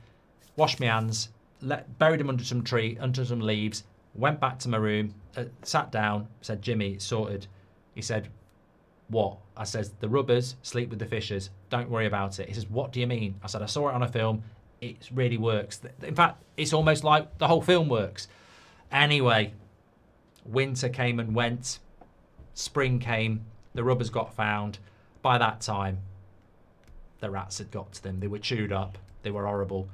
[SPEAKER 1] washed my hands, buried them under some tree, under some leaves, went back to my room, sat down, said, Jimmy, it's sorted. He said, what? I said, the rubbers sleep with the fishers. Don't worry about it. He says, what do you mean? I said, I saw it on a film. It really works. In fact, it's almost like the whole film works. Anyway, winter came and went. Spring came. The rubbers got found. By that time, the rats had got to them. They were chewed up. They were horrible.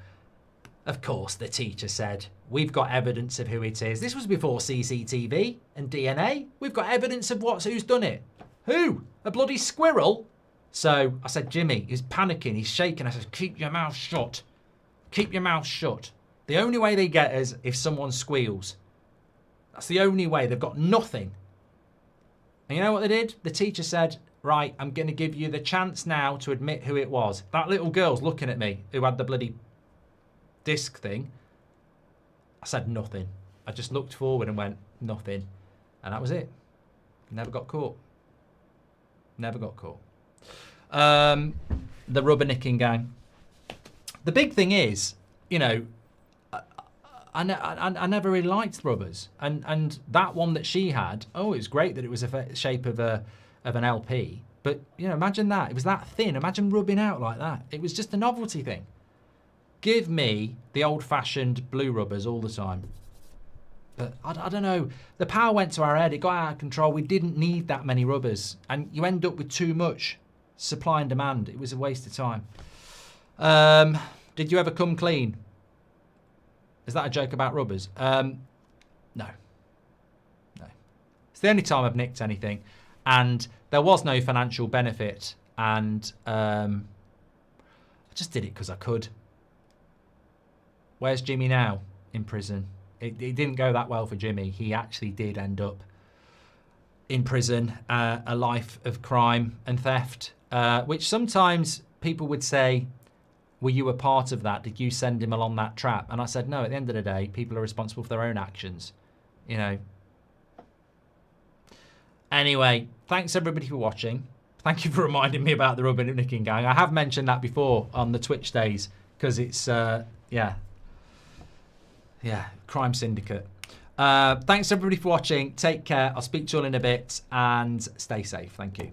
[SPEAKER 1] Of course, the teacher said, we've got evidence of who it is. This was before CCTV and DNA. We've got evidence of who's done it. Who? A bloody squirrel? So I said, Jimmy, he's panicking. He's shaking. I said, keep your mouth shut. Keep your mouth shut. The only way they get is if someone squeals. That's the only way. They've got nothing. And you know what they did? The teacher said, right, I'm going to give you the chance now to admit who it was. That little girl's looking at me who had the bloody disc thing. I said nothing. I just looked forward and went, nothing. And that was it. Never got caught. Never got caught. The rubber nicking gang. The big thing is, you know, I never really liked rubbers. And that one that she had, oh, it was great that it was a shape of an LP, but you know, imagine that. It was that thin. Imagine rubbing out like that. It was just a novelty thing. Give me the old-fashioned blue rubbers all the time. But I don't know. The power went to our head. It got out of control. We didn't need that many rubbers, and you end up with too much supply and demand. It was a waste of time. Did you ever come clean? Is that a joke about rubbers? No. No. It's the only time I've nicked anything. And there was no financial benefit. And I just did it because I could. Where's Jimmy now? In prison. It didn't go that well for Jimmy. He actually did end up in prison, a life of crime and theft, which sometimes people would say, were you a part of that? Did you send him along that trap? And I said, no, at the end of the day, people are responsible for their own actions, you know. Anyway, thanks everybody for watching. Thank you for reminding me about the Rubber Nicking Gang. I have mentioned that before on the Twitch days because it's, yeah, crime syndicate. Thanks everybody for watching. Take care. I'll speak to you all in a bit and stay safe. Thank you.